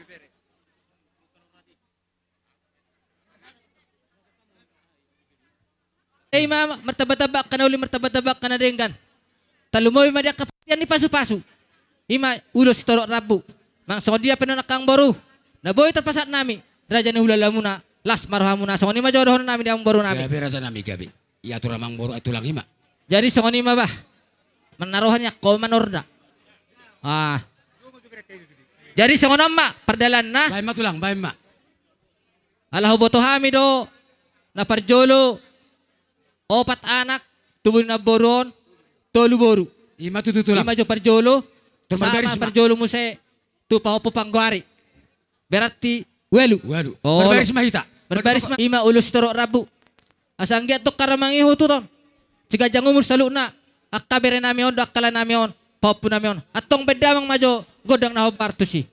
Mama, martabak-tabak kana uli martabak-tabak kana denggan. Talumoy madia kapatian ni pasu-pasu. Ima ulo si torok rabu. Mang sondia penanakang boru. Naboy terpasat nami. Raja ni hulala muna. Las marhamuna. Songoni ma jodohon nami di boru nami. Gabi rasa nami gabi. Ya tu ramang boru itu lang hima. Jadi songoni ma bah. Menaruhannya kau manorda. Jadi songonom ma perdalan na. Baik ma tulang, baik ma. Alahu boto hami do. Na parjolo. Opat anak. Tubuh na boron. Tolu boru. Ima tutu tulang. Ima jo parjolo. Terbaris Sama parjolo mo se. Tu pahopo panggwari. Berarti welu. Waduh. Oh, Berbaris mahita. Berbaris ma. Ima ulus torok rabu. Asang giat to karamangiho tu ton. Jika jang umur salu na. Akta bere namion. Akala namion. Pahopo namion. Atong bedamang majo. Godang na hobartu si.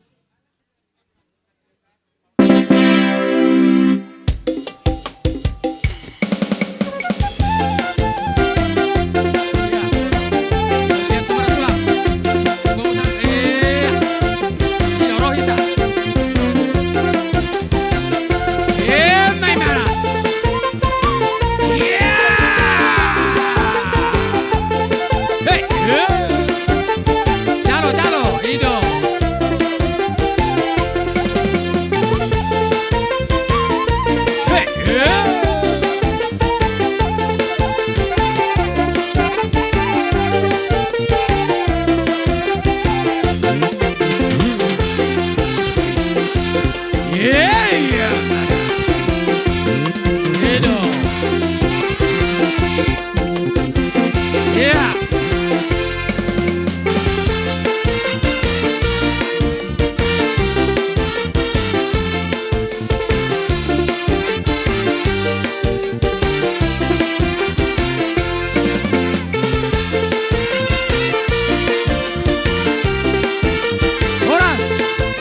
Lihat tu tulang. Bangunan. Ini rohita. Main mana? Hey. Calo, Ido. Ido. Yeah.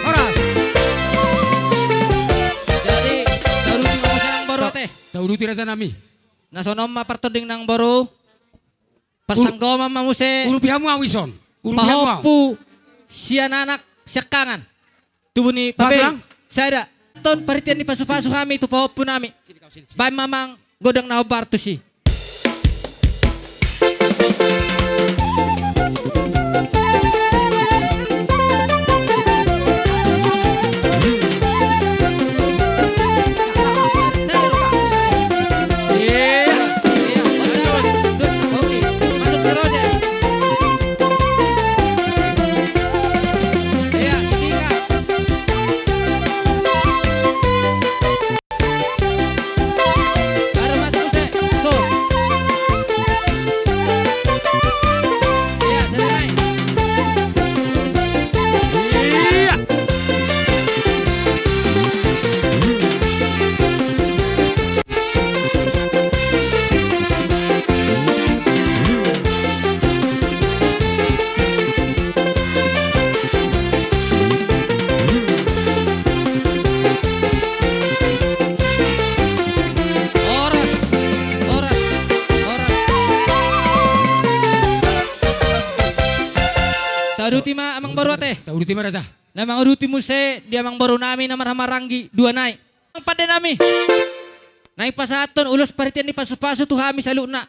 Horas. Jadi daruti mo siya ng boro te. Tauruti rasa nami. Nasonom ma partoding ng boro. Pasanggoma mamuse. Urupihamu awison. Urupihamu. Pahopu siya nanak siya kangan. Tubuh ni Baklang? papel. Sada. Ton paritian ni pasu-pasu kami tu pahopu nami. Bay mamang godang na hobartu si. Taruti ma amang baru ate. Tauruti rasa. Namang uruti mo se di amang baru nami na marhamaranggi dua nai. Ang pada nami. Nai pasaton ulos paritian ni pasu-pasu tu hami salu na.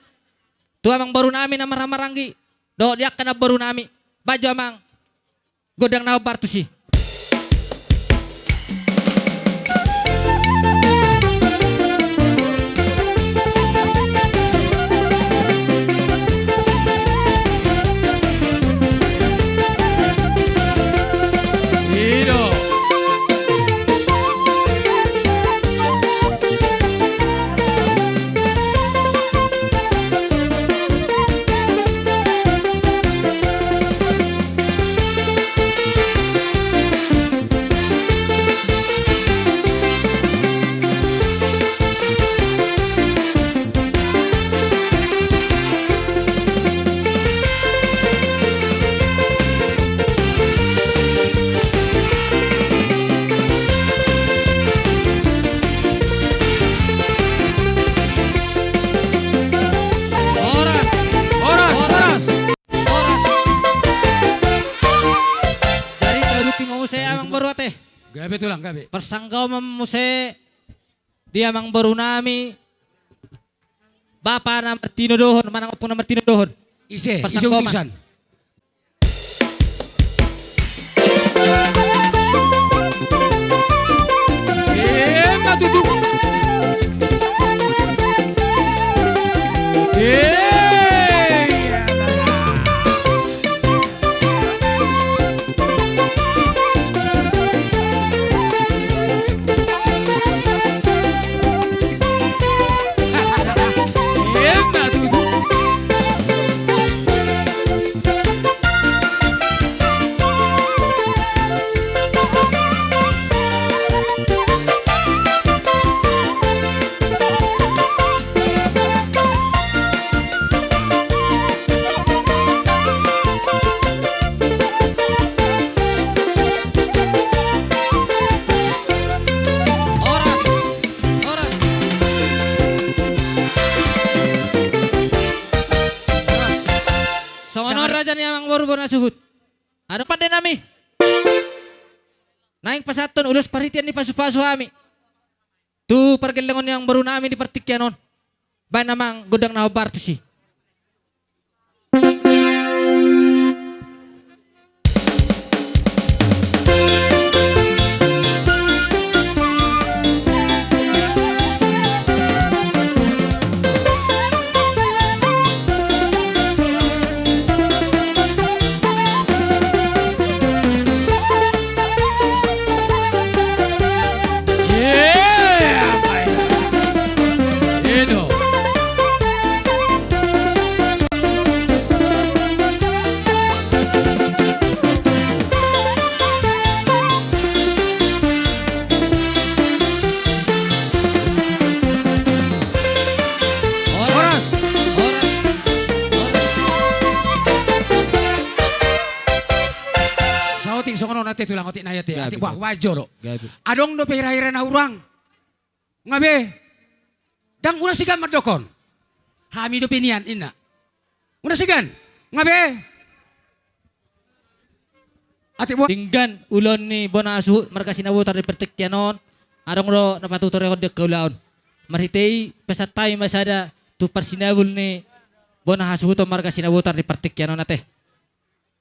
Tu amang baru nami na marhamaranggi. Do dia kana baru nami. Baju amang godang na bartu si. Ido. Gabi tulang gabi. Persanggau memuse dia mang baru nami Bapak na Martino Dohon, manang opong na Martino Dohon. Ise Persangkoman. utusan. Matutup. Oras. Oras. So ano raja niya mang baru na suhut. Ano pa din nami? Naing pasaton ulos paritian ni pasu-pasu kami. Tu pergelengon yang baru nami di partikyanon. Ba namang gudang na hobarto si. Itu. Oras. Sauting songono nate tulang otik naya te. Ati wah wajoro. Adong do pira-ira na urang. Ngabe. Dang una sigan madokon. Hami do pinian ina. Una sigan. Ngabe. Ati wah. Tinggan ulon ni Bonasu marga sinabutar di pertikyanon. Arong ro napatutor ko de kaulaon. Marhitei pesatay masada tu persinabul ni Bonasu to marga sinabutar di pertikyanon nate.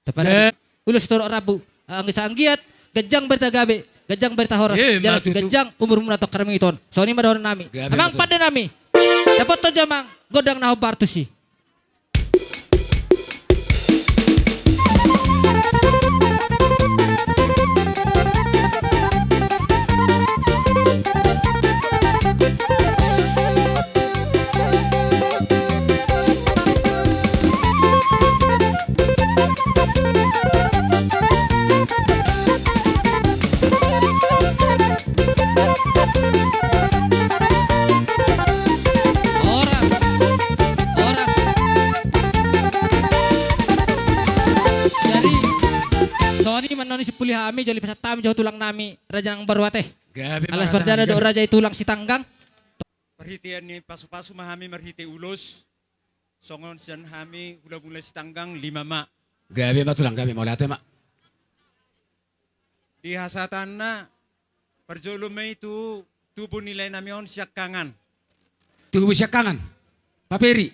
Tepada ulos toro rabu. Ang isa anggiat gajang berita gabi. Gajang berita horas. Jalas matutu. gajang umur munatok karami iton. So ni madon nami. Gabi, Amang matutu. pada nami. Dapat to jamang godang na hobarto si. Oras. Oras. Jadi Sony manoni si pulih kami jadi pesatami jauh tulang nami raja nang baru teh. Gabi. Alas perdana do raja itu tulang si tanggang. Perhitian ni pasu-pasu mahami merhiti ulus. Songon sian hami hula-hula setanggang 5 mak. Gabi matulang gabi mau late mak. Di hasatanna perjolume itu tubuh nilai namion siak kangan. Tubuh siya kangan. Paperi.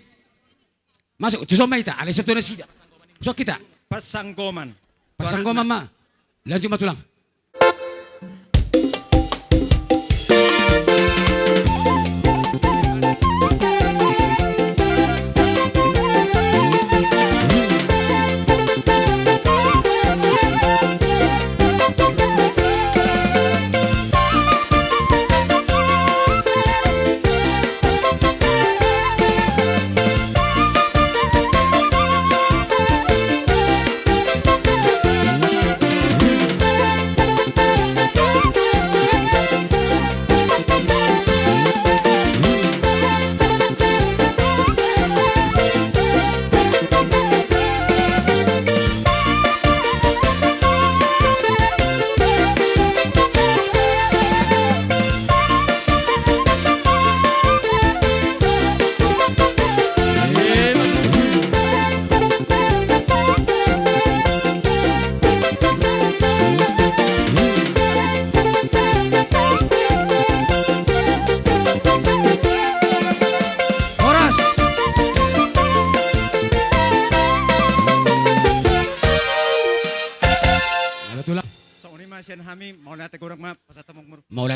Masuk. Tusok maita. Alis satu na sida. Masuk kita. Pasanggoman. Pasang ko mama. Lanjut matulang.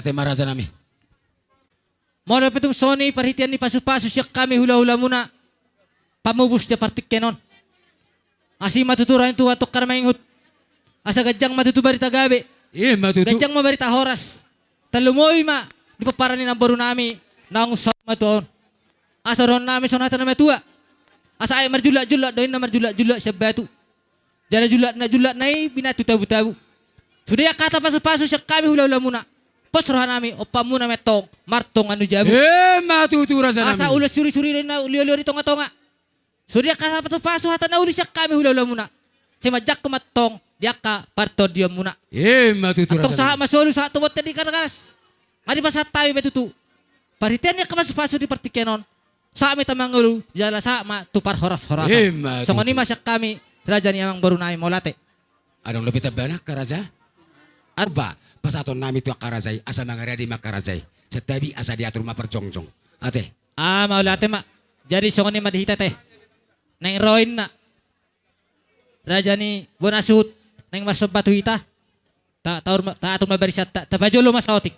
tema raja nami. Mo na pitong Sony parhitian ni pasu-pasu siya kami hula-hula muna. Pamubus niya partik kenon. Asi matuturan itu atok karamaingut. Asa gadyang matutubari tagabi. Matutu. Gadyang mabarita horas. Talumoy ma. Di pa paranin ang baro nami. Naong sa matuon. Asa ron nami sonata na matua. Asa ay marjula-jula. Doon na marjula-jula siya batu. Jala julat na binatu tabu-tabu. Sudah kata pasu-pasu siya kami hula-hula muna. Posrohan nami. Opa muna metong. Martong anu jabu. Matutu raja nami. Asa ulas suri-suri rin na uli-uli tonga-tonga. Sudah kata pasu-pasu hata na uli siya kami hula-hula muna. Si majak kumatong. Dia ka parto dia muna. Matutu Atong raja saha nami. masolo sa tumot tadi karakas. Adi pa sa tayo betutu. Paritian niya kapasu-pasu di partikenon. Sa amin tamangulu. Jala sa ma tupar horas-horasan. Matutu. So ngani masyak kami. Raja ni amang baru naik molate. Adong lebih tabana karaja? Arba pasaton nami tu karazay asa mangarea di makarazay. Setabi asa diatur maperjongjong. Ate. Maulate ma. Jadi so ngani madihita teh. Neng roin na. Raja ni bonasut. Neng masuk batu hita. Ta atur mabarisat tapajolo masaotik.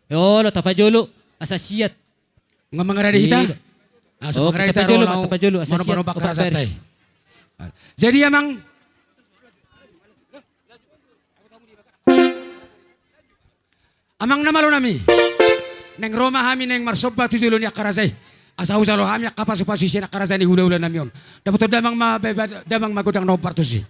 Yolo tapajolo asa siat. Nga mangarea di hita? Asa mangarea di tapajolo hita. tapajolo asa siat. Mono bakaraza. Jadi emang amang namalo nami neng Roma hami neng marsoba tujulo ni akarazay asa usalo hami kapasu-pasu siya akarazay ni hula-hula nami yon dapat damang magodang no partusi.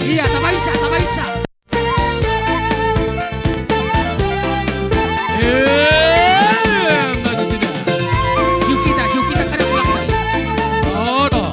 Iya, tabaisa. Siu kita kada pulang. Oh, toh.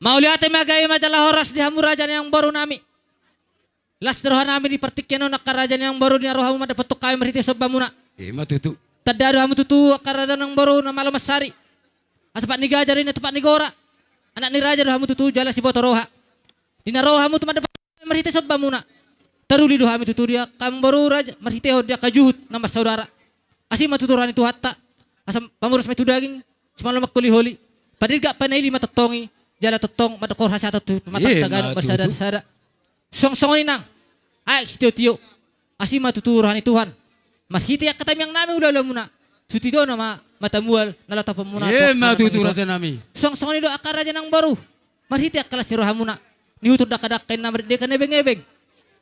Mauliate magay majalah horas di hamu raja yang baru nami. Las roha nami di pertikyan nak kerajaan yang baru di rohamu mada petuk kami merhiti sobamuna. Matutu. Tadado hamu tutu kerajaan yang baru na malam masari. Asapat ni gajarin na tepat ni gora. Anak ni raja hamu tutu jala si boto roha. Di na roha hamu tu mada petuk merhiti sobamuna. Taruli do hamu tutu dia kamu baru raja merhiti ho dia kajuhut nama saudara. Asim matuturan itu hatta. Asam pamurus metu daging semalam makuli holi. Padahal gak panaili matatongi. Jala totong madakor hasata tu matak tagan bersada-sada. Song-song ni nang. Ay tio asim matuturan ni Tuhan. Marhiti ak katam yang nami ulah muna. Sutido nama matamual nalata pemuna. Matutu raja nami. Song-song ni do akar raja nang baru. Marhiti ak kelas ni rohamuna. Ni utur dakadakin na merdeka nebeng-nebeng.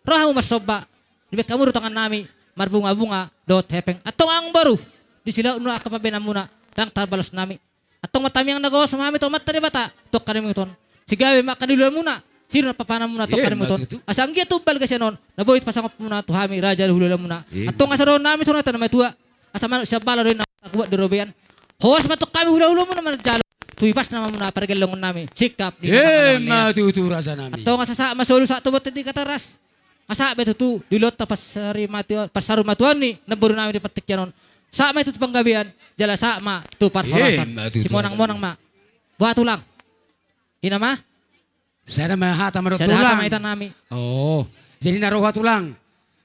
Rohamu marsoba. Lebih kamu rutangan nami marbunga-bunga dot hepeng atong ang baru. Di sila uno akapabenam muna dang tarbalos nami. Atong matami ang nagawa sa mami to matta bata to kanimuton. Sigawe makadulol muna. Sino napapanam muna to kanimuton. Asang giya tubal kasi non naboyit pasangop muna to hami raja hulula muna. Atong asaron nami to na tanamay tuwa. Asa man siya bala rin na taguwa dorobean. Howas matok kami hula-hula muna man jalo. Tuipas naman muna para galongon nami. Sikap di matutu raja nami. Atong asa masolo sa tubot di kataras. Asa beto tu dilot ta pasaru matuan ni naburo nami di patikyanon. Sa may tutu panggabian jala sa ma tu parhorasan. Si monang-monang ma. Buhat tulang. Ina ma? Saya na mahata marot Saya hata tulang. maitan nami. Oh, jadi naroha tulang.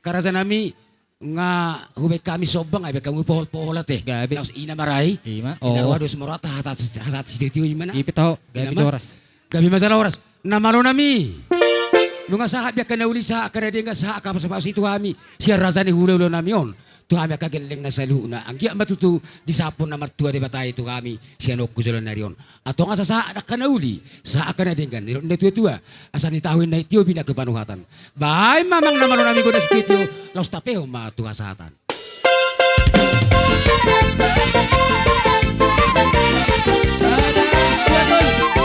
Karaja nami nga hubay kami sobang ay kamu pohol-poholat eh. Gabi. Tapos ina maray. Ima. Inaruha dos morata hasat si titiyo yung mana. Ipit ho. Gabi Ina ma? oras. Gabi masalah oras. Namalo nami. Nung sahat biya kanauli sa akarede nga sa kapasapasa itu kami. Siya raza ni hulo nami on. Tu kami kagaling na sa luna. Ang giya matutu di sapon na martua di batay itu kami. Siya nokku jalan narion. Ato nga sa anak kanauli sa akarede nga nilon na tua-tua. Asa ni tawin na itiyo binagkapanuhatan. Bahay mamang namalo nami ko na si titiyo. Laos tapeo matuha sa hatan.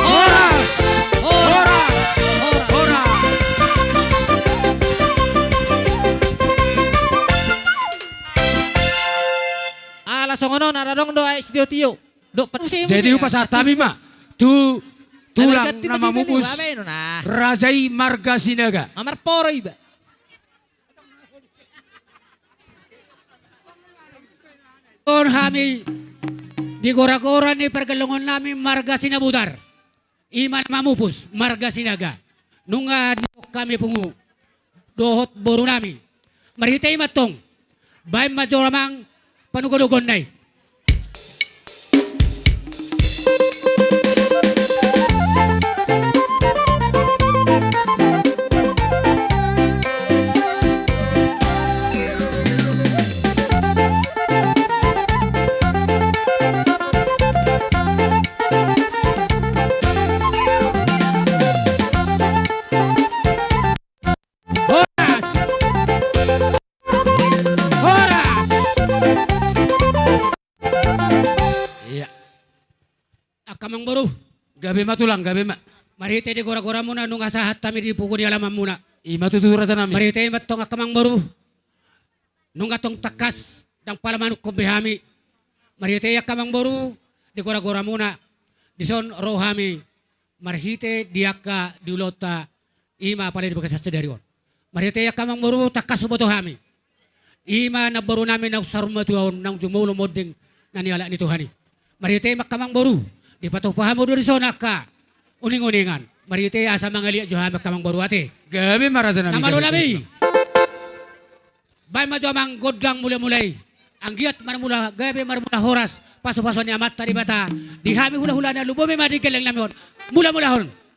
Oras! Oras! Oras! Alas songono naradong do ay studio tiyo. Do Jadi upas hatami ma. Tu tulang nama mupus Razai Marga Sinaga. Amar poroy ba? On kami di gora-gora ni pergelongan namin Marga Sinabutar. Iman mamupus Marga Sinaga. Nunga di kami pungu. Dohot boru nami. Marhitay matong. Bay majoramang panugudugon nay. Kamang baru. Gabi matulang, gabi ma. Marite di gora-gora muna nung asahat kami di puko di alaman muna. Ima tutura sa namin. Marite matong kamang baru. Nung atong takas dang palamanuk ko bihami. Marite ya kamang baru di gora-gora muna. Dison rohami. Marhite diaka diulota ima pala di bagasa sedarion. Marite ya kamang baru takas subotohami. Ima na baru namin na sarumatuon nang jumulo moding naniala ni Tuhani. Marite makamang baru. Di patupahan mo doon zona ka. Uning-uningan. Marite asa mga liya juhamak kamang baru ate. Gabi marasa namin. Namalo nami. Bay majomang godlang mula-mulay. Ang giat marmula gabi marmula horas. Paso-paso ni amat tadi bata. Di hami hula-hula na lubumi madigil lang namin. Mula-mulahon.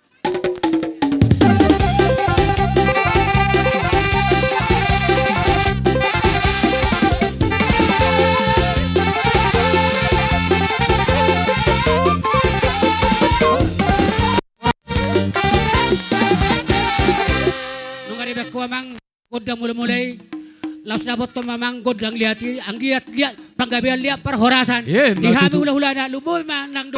Ko mang godang mulai laos nabot to mamang godang liati ang giat panggabian liat parhorasan di hami hula-hula na luboy man nang do.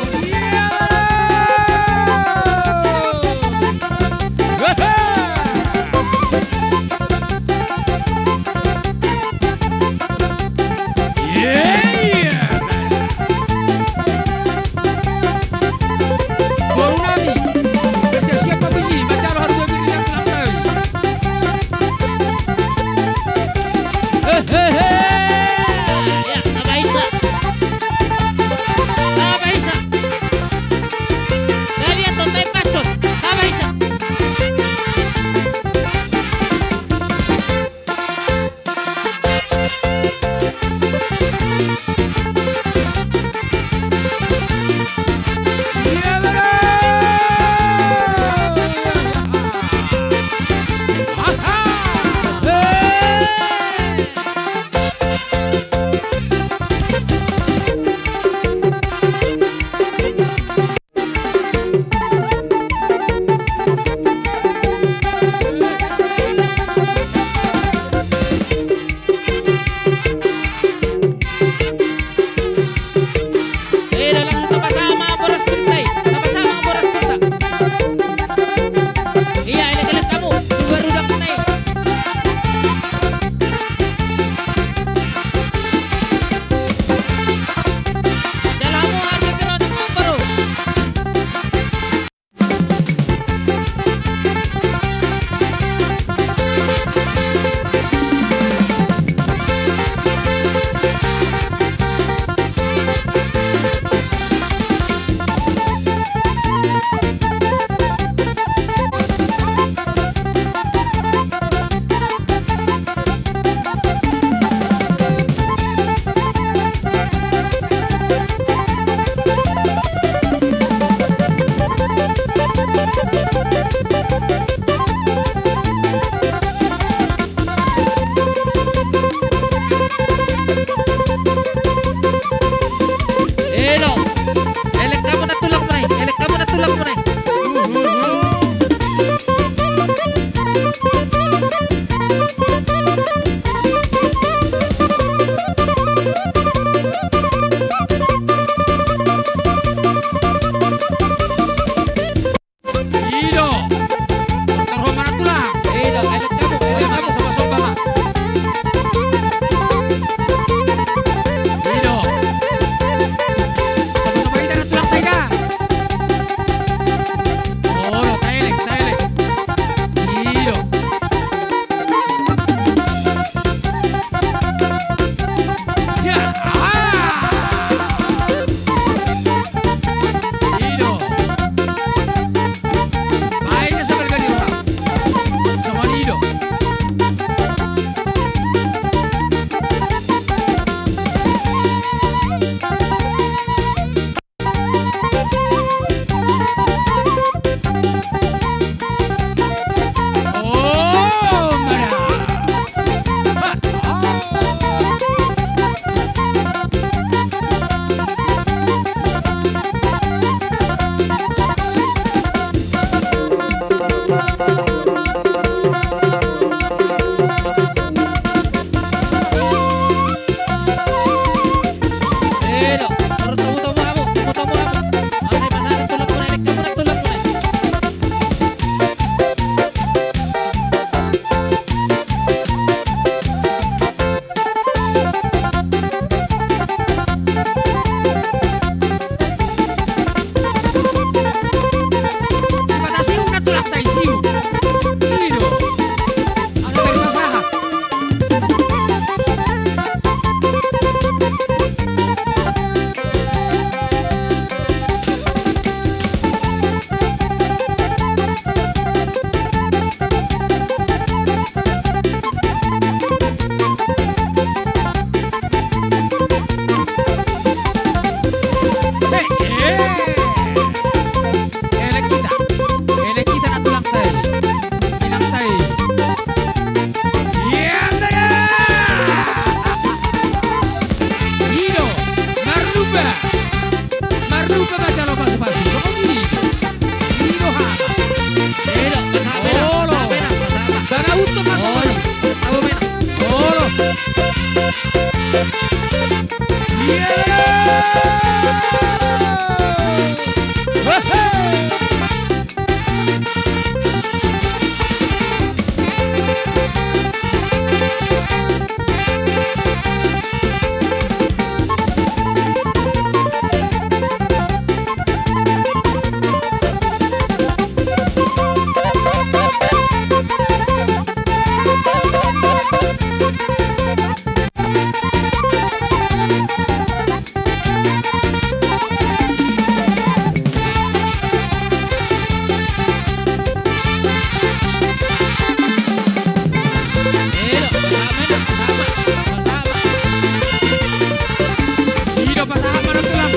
Hidup pasangan mana tulang.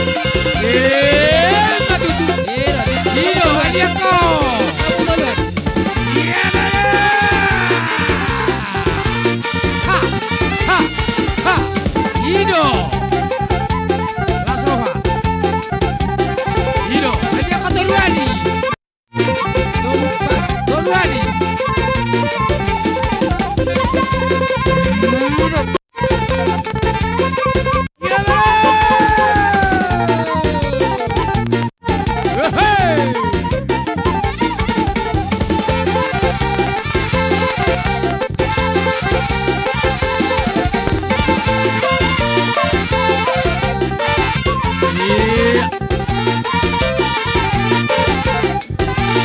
Matutu. Hidup hadiah kau. Iya ha, ha, ha. Hidup. Las Roja. Hidup hadiah kau Toruani. Toruani.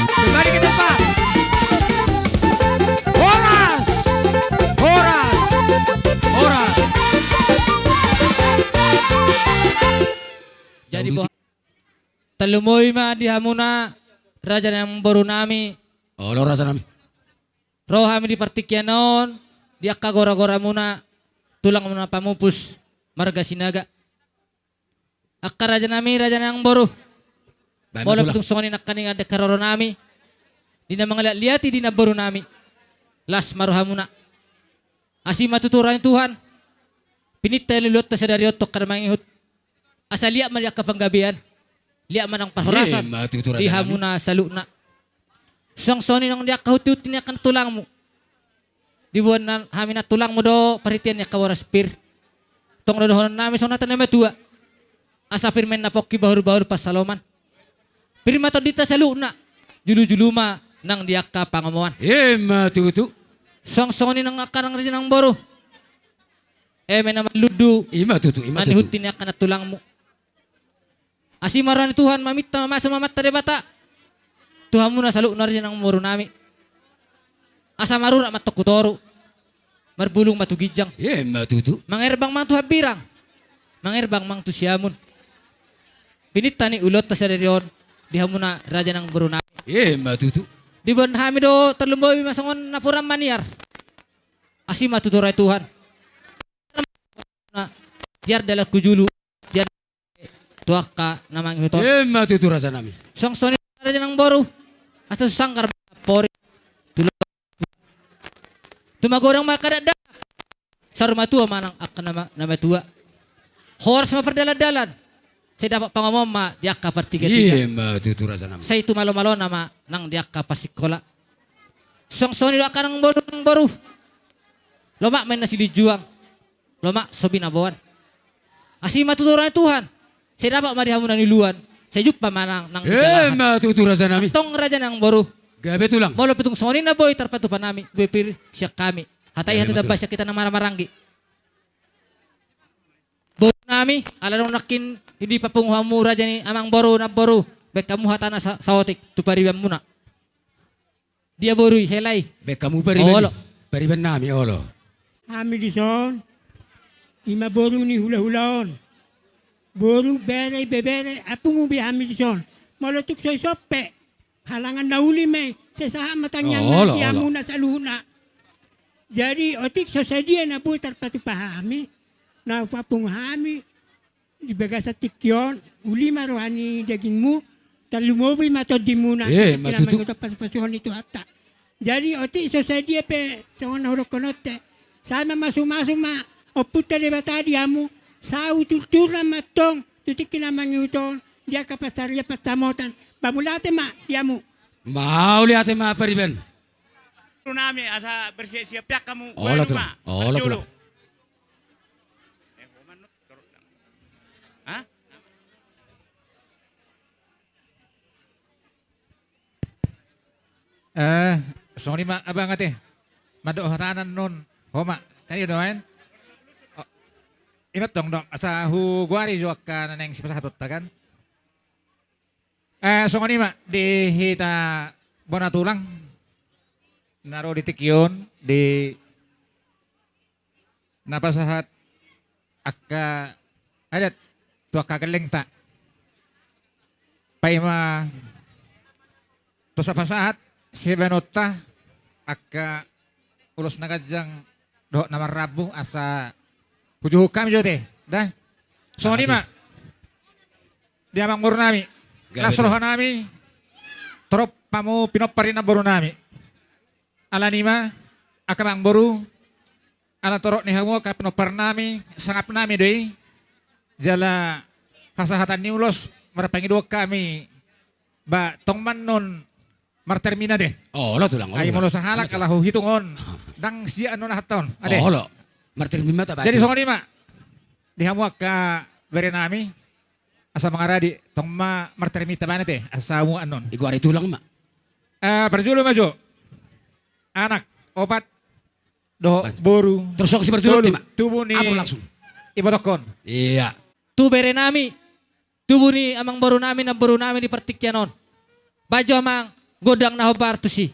Kembali ke tempat. Horas. Horas. Horas. Jadi boh talumoy ma dihamuna raja yang baru nami Oh, lo rasa nami. roh kami di partikyanon dia kagora-gora muna tulang muna pamupus marga sinaga akka raja nami raja yang baru bola pitung songonin akaning ada karoro nami dina mga liati dina baru nami las maruhamuna asi matuturan Tuhan pinita lulot ta sa dariotok kada mangihut asa liya man ka panggabian liya man ang pahorasan Matutu rasa di nami. hamuna saluna song soni nang dia kahuti niya kan tulang mo di buwan na hamin na tulang mo do paritian niya kawaras pir tong rodohon namin song natan na matua asa firmen na poki bahur-bahur pas saloman pirma to dita saluna julu-juluma nang dia ka pangamuan Matutu. song soni nang akarang rin ng boro may naman ludu Matutu. manihutin niya ka na tulang mo asi marani Tuhan mamita mamasa mamata de bata Tuhan mo na salo na rin ang moro nami asa marura matukutoro marbulong matugijang Matutu. mangerbang mang tuhabirang mangerbang mang tusiamun pinita ni ulot ta sa derion diha mo na raja ng boro nami Matutu. di bon hami do talumboy masangon na purang maniar asi matuturay Tuhan na tiar dala kujulu tiar tuak ka namang huton Matutu rasa nami. song soni raja ng boro ato sangkar pori tulog tumagorang makadada sa rumatua manang akan nama tua horas maperdala-dalan saya dapat pangomong ma diak ka partiga-tiga Matutu rasa nami. saya itu malo-malo nama nang diak ka pasikola song soni do akan ng boro loma main nasi lijuang loma sobi nabawan asi matuturan Tuhan saya dapat marihamu niluan saya jumpa manang nang dijalahan Matutu rasa nami. tong raja ng boro Gabe tulang. molo pitung soni na boy tarpatu panami bepir siya kami hatay Ay, hati betul. dabas siya kita na maranggi boro nami alalong nakin hindi pa punguha mo raja ni amang boro na boro baik kamu hatana sa otik tupariban muna dia boro helay Be kamu pariban. Olo. Pariban nami olo. Ami dison, ima boru ni hula-hulaon. Boru bere bebere apung ubi ami dison. Molotuk soy sope. Halangan nauli may sesaha matanyang Olo, na olo. muna sa luna. Jadi otik so sa dia na butar pati pahami. Na papung hami. Ibaga sa tikyon. Uli maruhani daging mo. Talumobi matod di muna. Matutu. Pasuhan itu hata. Jadi otik so sa dia pe. Sa nga nahurokonote. Sama masuma-suma. O puta de batadiamu. Sa utultura matong. Tutik kinamangutong. Dia kapasarya patsamotan. Pamulate ma, diamu. Mau lihat ma pariban. Nami asa bersiap-siap kamu. Olo tulang. Olo tulang. So ni ma abang ate. Mado hatanan nun. Homa, kayo doan. Imat dong asa hugwari jo ka nang sipasahatot tagan. So ni ma di hita bona tulang. Naro di tikyon di napasahat akka adat tua kagaling ta. Paima to sa pasahat si Benota akka ulos nagajang do namarabu asa hujuh kami jote dah so ni ma dia mangmur nami nasrohan nami torop pamu pinoparin na boru nami ala nima aka mangboru ala torok ni hamu ka pinopar nami sangap nami deh jala kasahatan ni ulos marapangido kami ba tongman nun martermina deh. Oh, lo tulang. Ay mo sa halak ala hitungon. Dang si ano na haton. Ade. Oh, lo. Martermina ta ba? Jadi songo ni ma. Dihamuak ka bere nami. Asa mga radi tong ma martermita ba nate asa mo anon. Iguari tulang ma. Perjulo maju. Anak opat do boru. Terus ako si perjulo ma. Tubuh ni. Apa langsung? Ibotokon. Iya. Tu bere nami. Tubuh ni amang baru nami di pertikyanon. Baju amang godang na hobar tu si.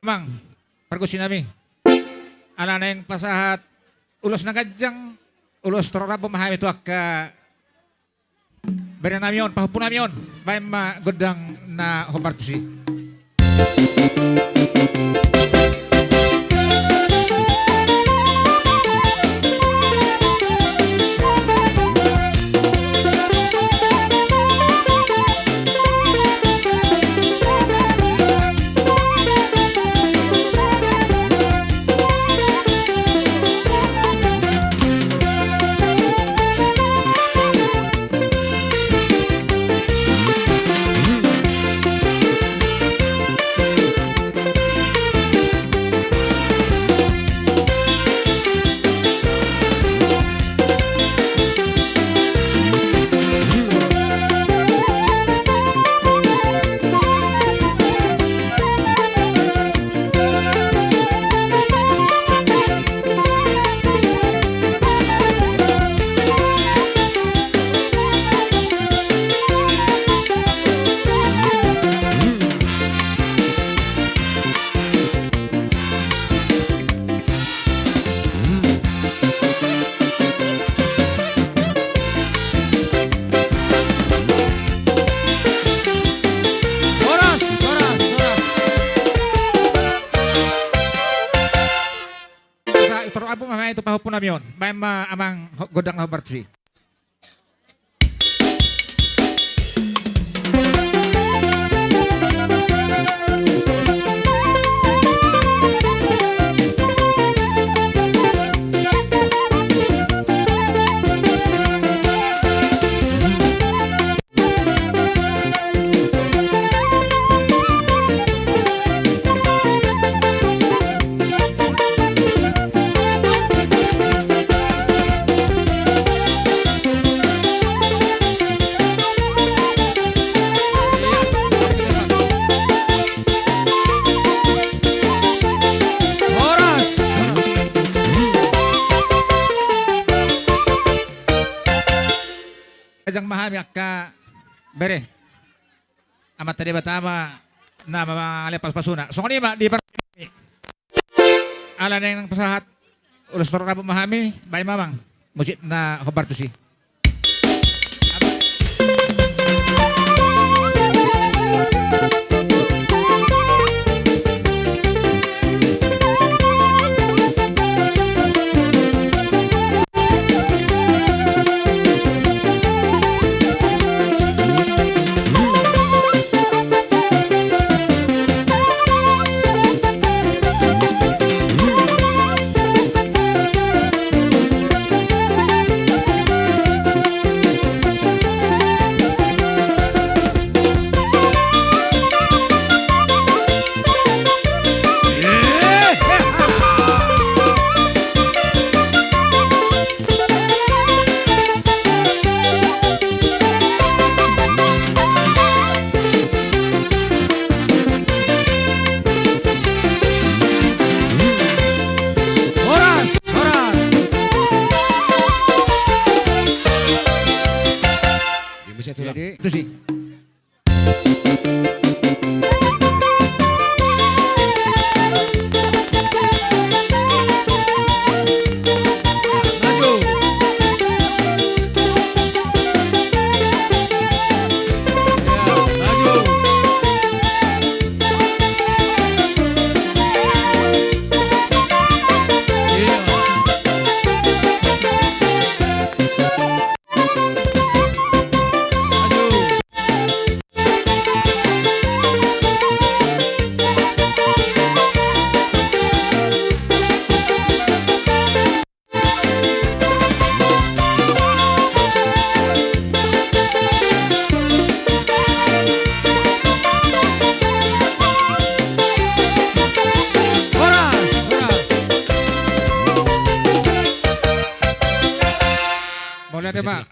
Mang, perkusi nami. Ala na yung pasahat, ulos na gadyang, ulos torora pemahami itu akka beri namion, pahupu namion, bayi ma godang na hobartusi. Itu pahupu namion, bayi ma amang godang hobartusi. kajang mahami akka bere. Amat tadi batama na malepas pasuna. So kanima di ala na ng pasahat ulos toro rabo mahami bay mamang musit na hobar to si. Jadi itu sih.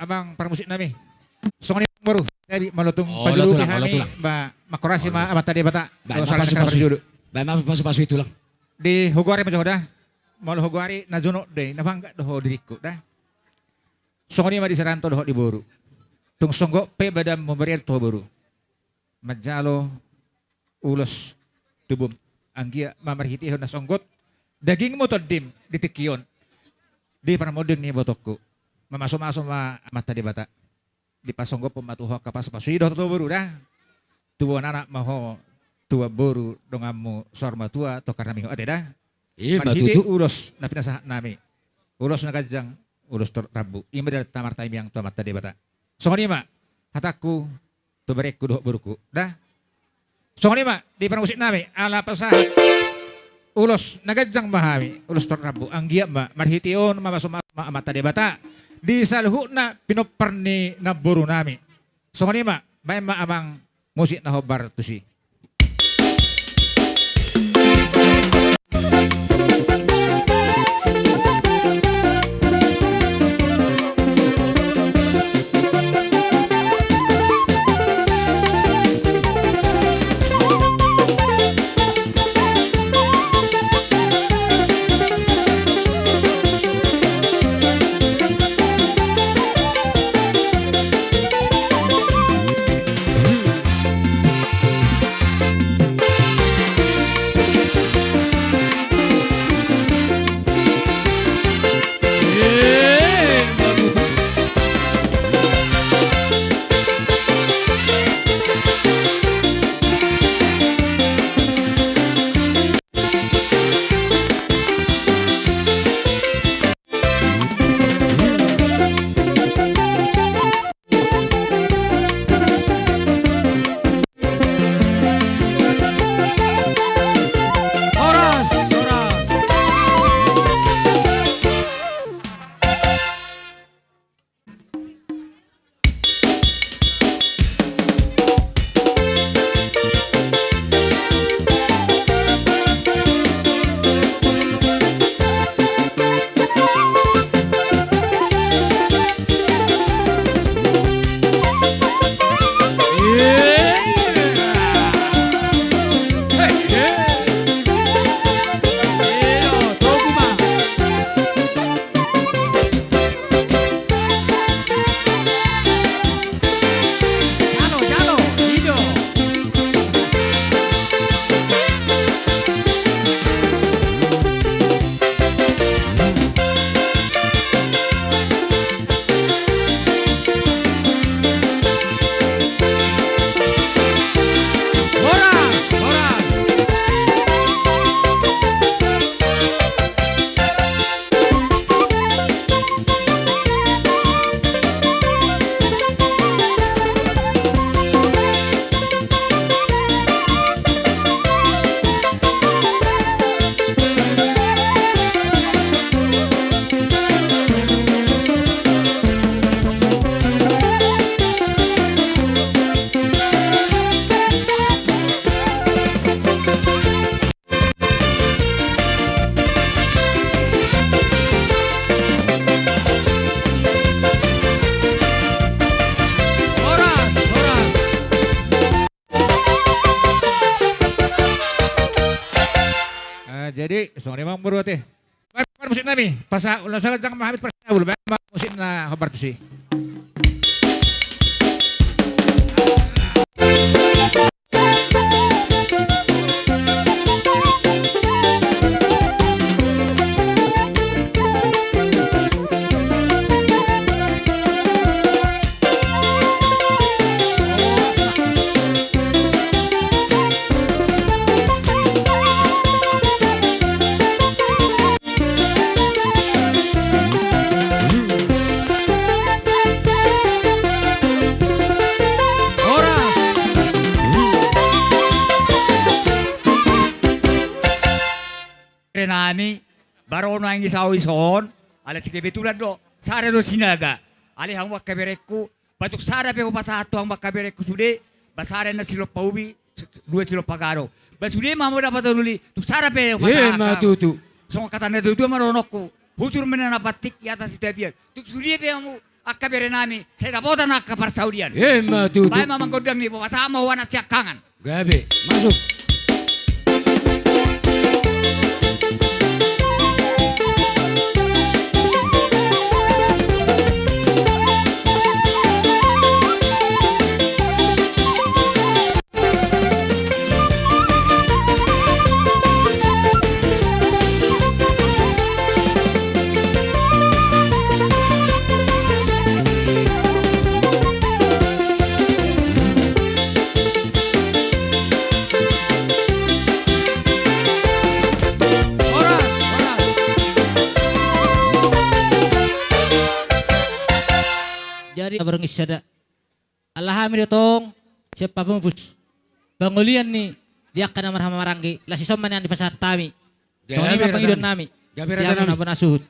Abang permusik nami. Songoni baru. Jadi malutong pajulu kami ba makorasi ma amat tadi bata. Ba maaf itu lang. Di Huguari majoda. Malu Huguari na juno de na bangga doho diriku dah. Songoni ma di Saranto doho di Boru. Tung songgo pe badam memberi to Boru. Majalo ulos tubum anggia mamarhiti na songgot. Daging mo todim di tikion. Di paramodin ni botokku. Mamasok-masok mata di bata. Di pasonggo pematuho kapas pasuido to Boru dah. Tuwa anak maho tua Boru dongamu sorma tua to karena minggu ate dah. Manhiti ulos na pinasa nami. Ulos na kajang ulos rabu. Ima dari tamar time yang tomat tadi bata. Songoni ma hataku to bereku doh Boruku dah. Songoni ma di permusik nami ala pasah ulos nagajang mahami ulos rabu anggia ma marhition mamasok mata di bata. Di salhu na pinoperni na Boru nami. So kanima, may maamang musik na hobar to si. So ni mang buru teh. Baik musik nami. Pasa ulah sa jang mahamit persabul. Baik musik na hobar tu si. Oras. Nami, baru na ang isaw ison, alas sige betulan do, sara do sinaga. Ali ang wakabereku, batuk sara pe pasato ang wakabereku sude, basara na silo paubi, dua silo pagaro. Basude mamu dapat duli, tu sara pe Matutu. So kata na do maronokku, hutur menana patik ya atas itabian. Tu sude pe amu akabere nami, saya dapat nak kapar Saudian. Matutu. Baik mamang godang ni, bawa sama wana siak kangen. Gabe, masuk. Oras. Jadi bareng isyada. Alhamdulillah tong siapa pembus. Bangulian nih dia akan marham maranggi. Lasi soman yang di pasar tami. So ini mah pangidon nami. Gabe Dia rasa nami. pun asuhut.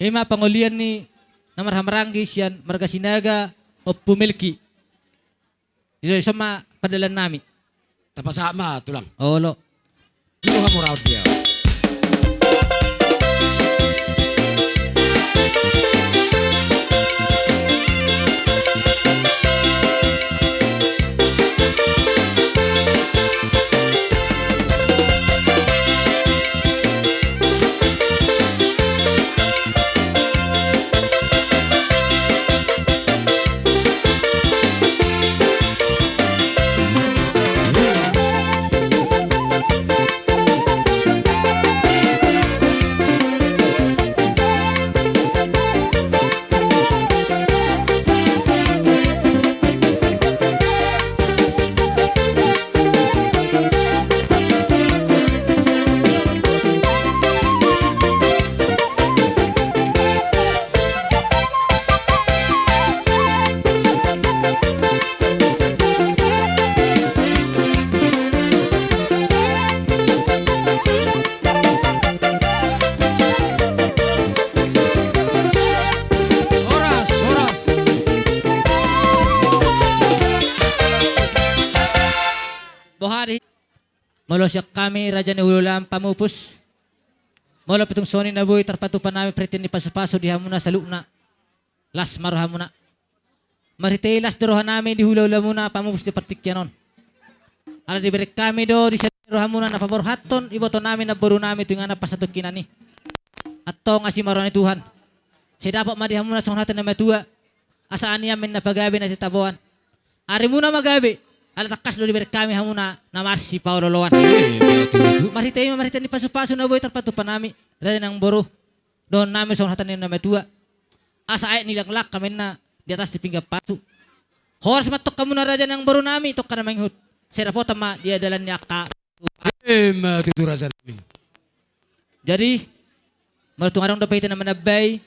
Ima pangulian nih namar hamaranggi sian marga sinaga oppu milki. Itu sama padalan nami. Tapa sama tulang. Oh lo. Dito kamu raut dia. Oras. Bohari. Molo siya kami raja ni Hululam pamupus. Molo pitong soni na buhay tarpatupan namin pritin ni paso-paso di hamuna sa lukna. Las maruha muna. Maritay las dorohan namin di hulaw muna pamupus di partikyanon. Ala di berik kami do di siya dorohan muna na paborhaton iboto namin na buru namin ito yung anak pasatok kinani. At to nga si maruha ni Tuhan. Siya dapat madihan muna sa natin na matua. Asaan niya min na pagabi na titabuan. Ari muna magabi. Ala takas do di berik kami hamuna na marsi Paulo Loan. Maritay ni paso-paso na buhay tarpatupan namin. Dahil ng buru. Doon namin sa natin na matua. Asa ay nilanglak kami na di atas di pinggap pato. Horas matok ka muna raja ng baro namin, tok ka na manghut. Sira po tama, dia dalan niya ka. Matutu rasa nami. Jadi, malutung arang dapat na manabay,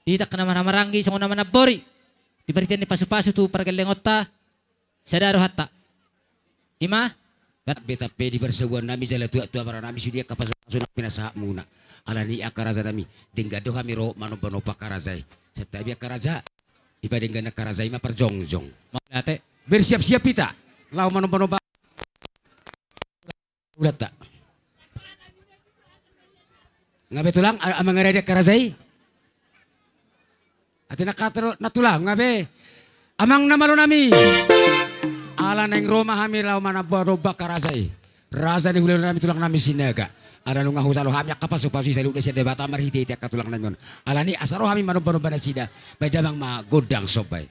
di tak ka naman hamaranggi, sa naman nabori. Di paritan ni pasu-pasu tu para galengot ta, sa daro hata. Ima? Betape di persebuan nami jala tua-tua para nami sudia kapasu pinasa muna. Ala ni akaraza nami. Denggado kami ro mano-mano pakarazay. Setabi akaraza. Ipa denggana karazay ma perjongjong. Maklate. Bersiap-siap kita. Lau mano-mano ba. Udah tak. Ngabe tulang amang ngarede karazay. Ati nakatero natulang ngabe. Amang namalo nami. Ala neng Roma kami lau mana baroba karazay. Raza ni hulan nami tulang nami sinaga. Ada nung ngahusalo hamya kapas supasi sa ludes de bata marhiti ite katulang nanyon. Alani asaro hami manumpano banasida pajamang magodang sobay.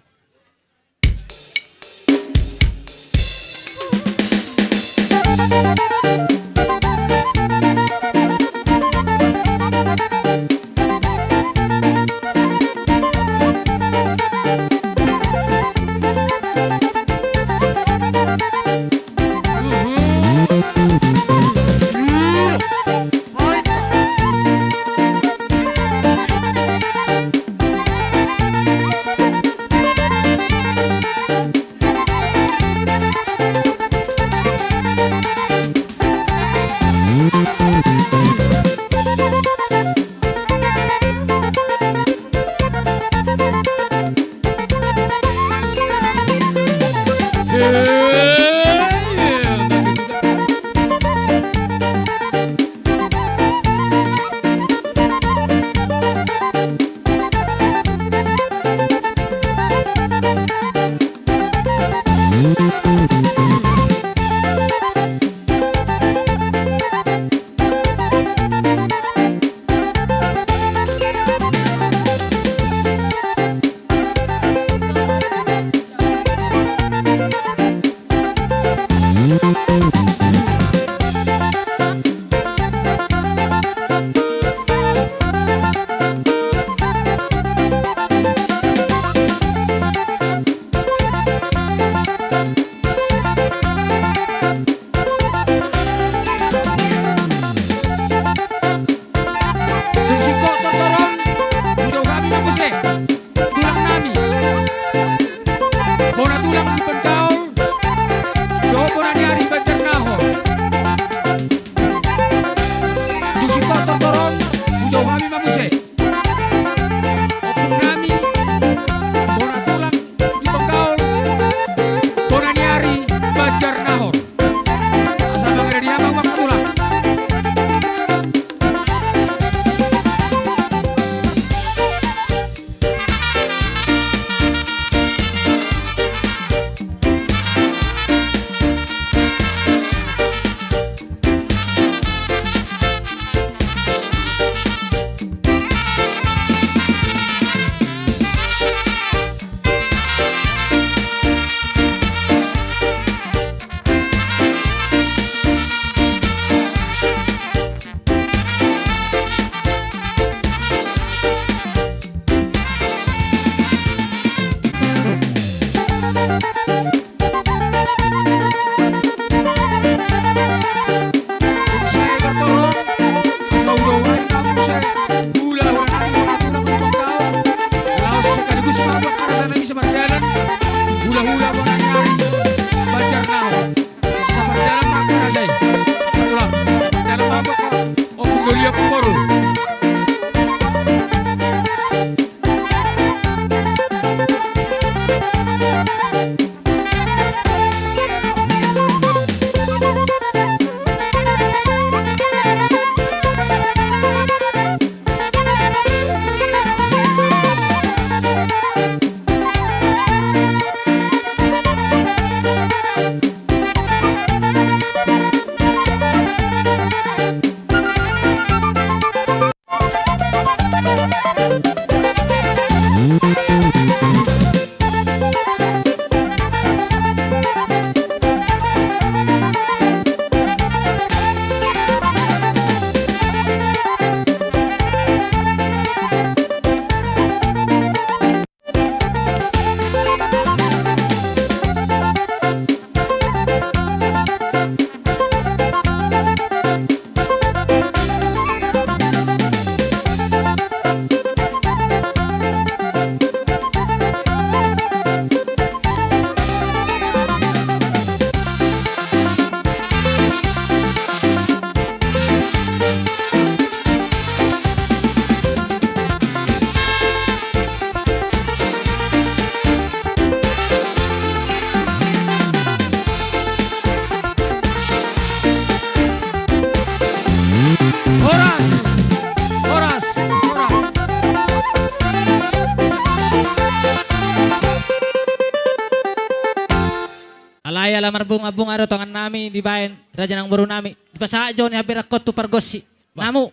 jala marbunga-bunga ro tangan nami di bayan raja ng baru nami. Di pasajo ni hampir ako tu pargosi. Namu.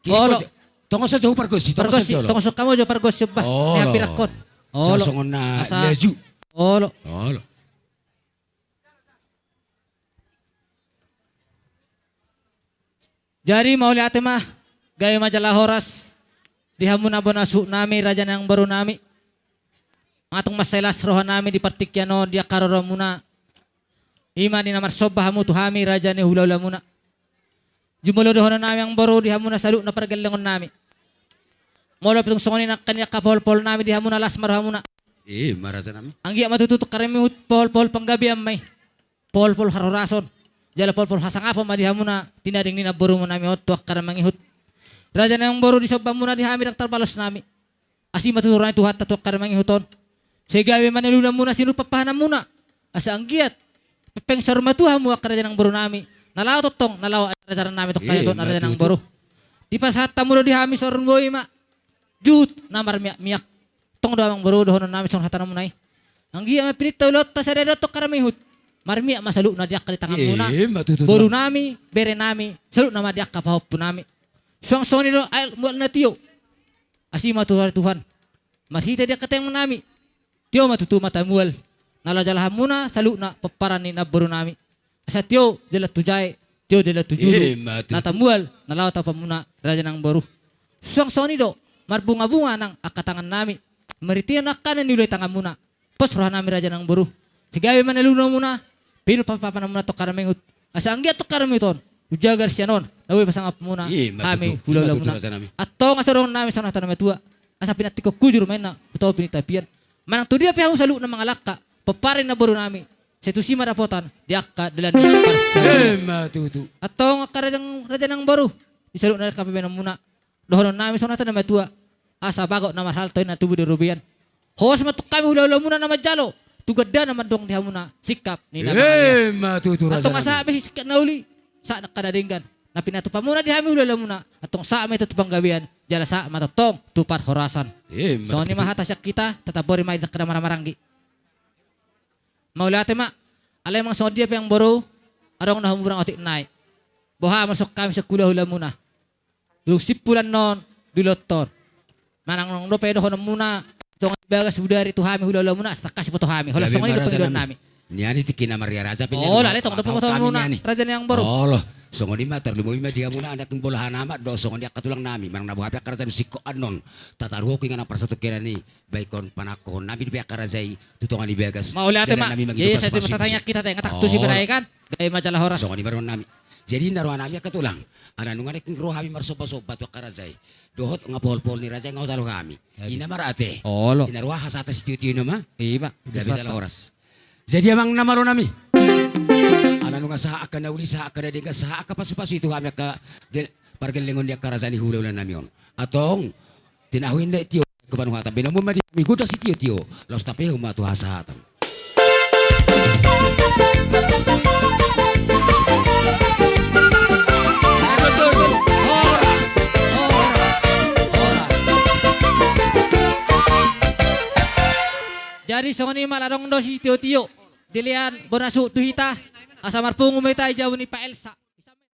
Olo. Tongo sa jauh pargosi, tongo sa Pargosi, jolo. tunggu kamu jo pargosi ba. Ni hampir ako. Sa songon na leju. Olo. Olo. Jadi mau lihat mah gaya majalah horas dihamun abonasu nami raja yang baru nami ngatung maselas roha nami di partikyano dia karoro muna ima di namar sobahamu tuhami raja ni hula muna jumulo dohono nami yang baru dihamuna saluk na pergelengon nami molo pitung songoni nak kanya kapol-pol nami dihamuna las marhamuna Maraja nami. anggia matututuk karemi pol-pol panggabi amai pol-pol harorason jala pol-pol hasangafo madihamuna tinading nina baru nami hot tuak karamangihut raja yang baru disobamuna dihami dak terbalos nami asi matuturan itu hatta tuak karamangihuton segawe maneluna muna sinu papahana muna asa anggiat pepeng sarma tuhamu raja yang baru nami nalaw totong nalaw raja nami tok kaniton raja yang baru di pas hatta muna dihami sorun boy ma jut namar miak tong doang baru dohono nami son hatta namunai anggiat mapinitaw lot ta sadero tok karamihut marmi masaluk na diak kali tangan muna baru nami bere nami saluk nama diak kapahop nami suang soni do ail mual na tiyo asi Tuhan marhita dia kateng nami tiyo matutu mata mual nala jalah muna saluk na paparani na baru nami asa tiyo dela tujay tiyo dela tujudu nata mual nalaw ta pamuna raja nang baru suang soni do marbunga-bunga nang akatangan nami maritiyo nakana nilay tangan muna pos roha nami raja nang baru sigawe manaluna muna pino papapana muna to karamengut asa anggia to karamiton ujagar sianon nawi pasangap muna kami hula muna atau ngasorong nami sana tanah tua asa pinatiko kujur main na utaw pinitapian manang tu dia pihamu salu na mga lakka paparin na baru nami setusi marapotan diakka dalan Matutu. atau ngakarajang raja nang baru disalu na kami muna dohonon nami sana tanah tua asa bago na marhal toy na tubuh di rubian hos matuk kami hula muna na majalo tugada naman dong diha muna sikap ni naman Matutu raja atong nami. asabi sikat na uli sa nakadadinggan na pinatupa muna diha mi hula muna atong sa may tutupang gawian jala sa matatong tupar horasan so ni mahata siya kita tatabori may dakada maramaranggi maulate ma alay mga sondia pa yung boro arong nahumurang otik nai boha masuk kami sa kula hula muna dulung sipulan non dulotton manang nong pedo hono muna tong bagas budari tuhami hula muna hasta kasi po tuhami hola songoni do pangidon nami Niani tikina Maria Raja pinya. oh lale tong do muna raja yang baru Oh, songoni ma terlumoi ma dia muna anak bolahan amat do songoni katulang nami manang nabuhat ka raja siko anon tataruho kinga na persatu kena ni baikon panakon nami di pihak razai tutongan di bagas maulate ma yes sa matatanya kita teh ngatak tu si berai kan dari majalah horas songoni baron nami jadi naruhan nami katulang ana nunganek roh kami marsopa-sopa tu karazai dohot ngapol-pol ni raja ngau salo kami ina marate olo ina ruah hasata sitiu nama iya gabi salah horas jadi amang namaro nami ana nunga saha akan nauli saha akan dadingka saha akan pasu-pasu itu kami ka pargelengon dia karazani hululan nami on atong tinahuin dek tio kepan hata binamu madi miguda si tio los tapi huma tu hasatan jadi songoni malarong do si tio dilian bonasu tuhita asa marpungu may tayo jauh ni pa Elsa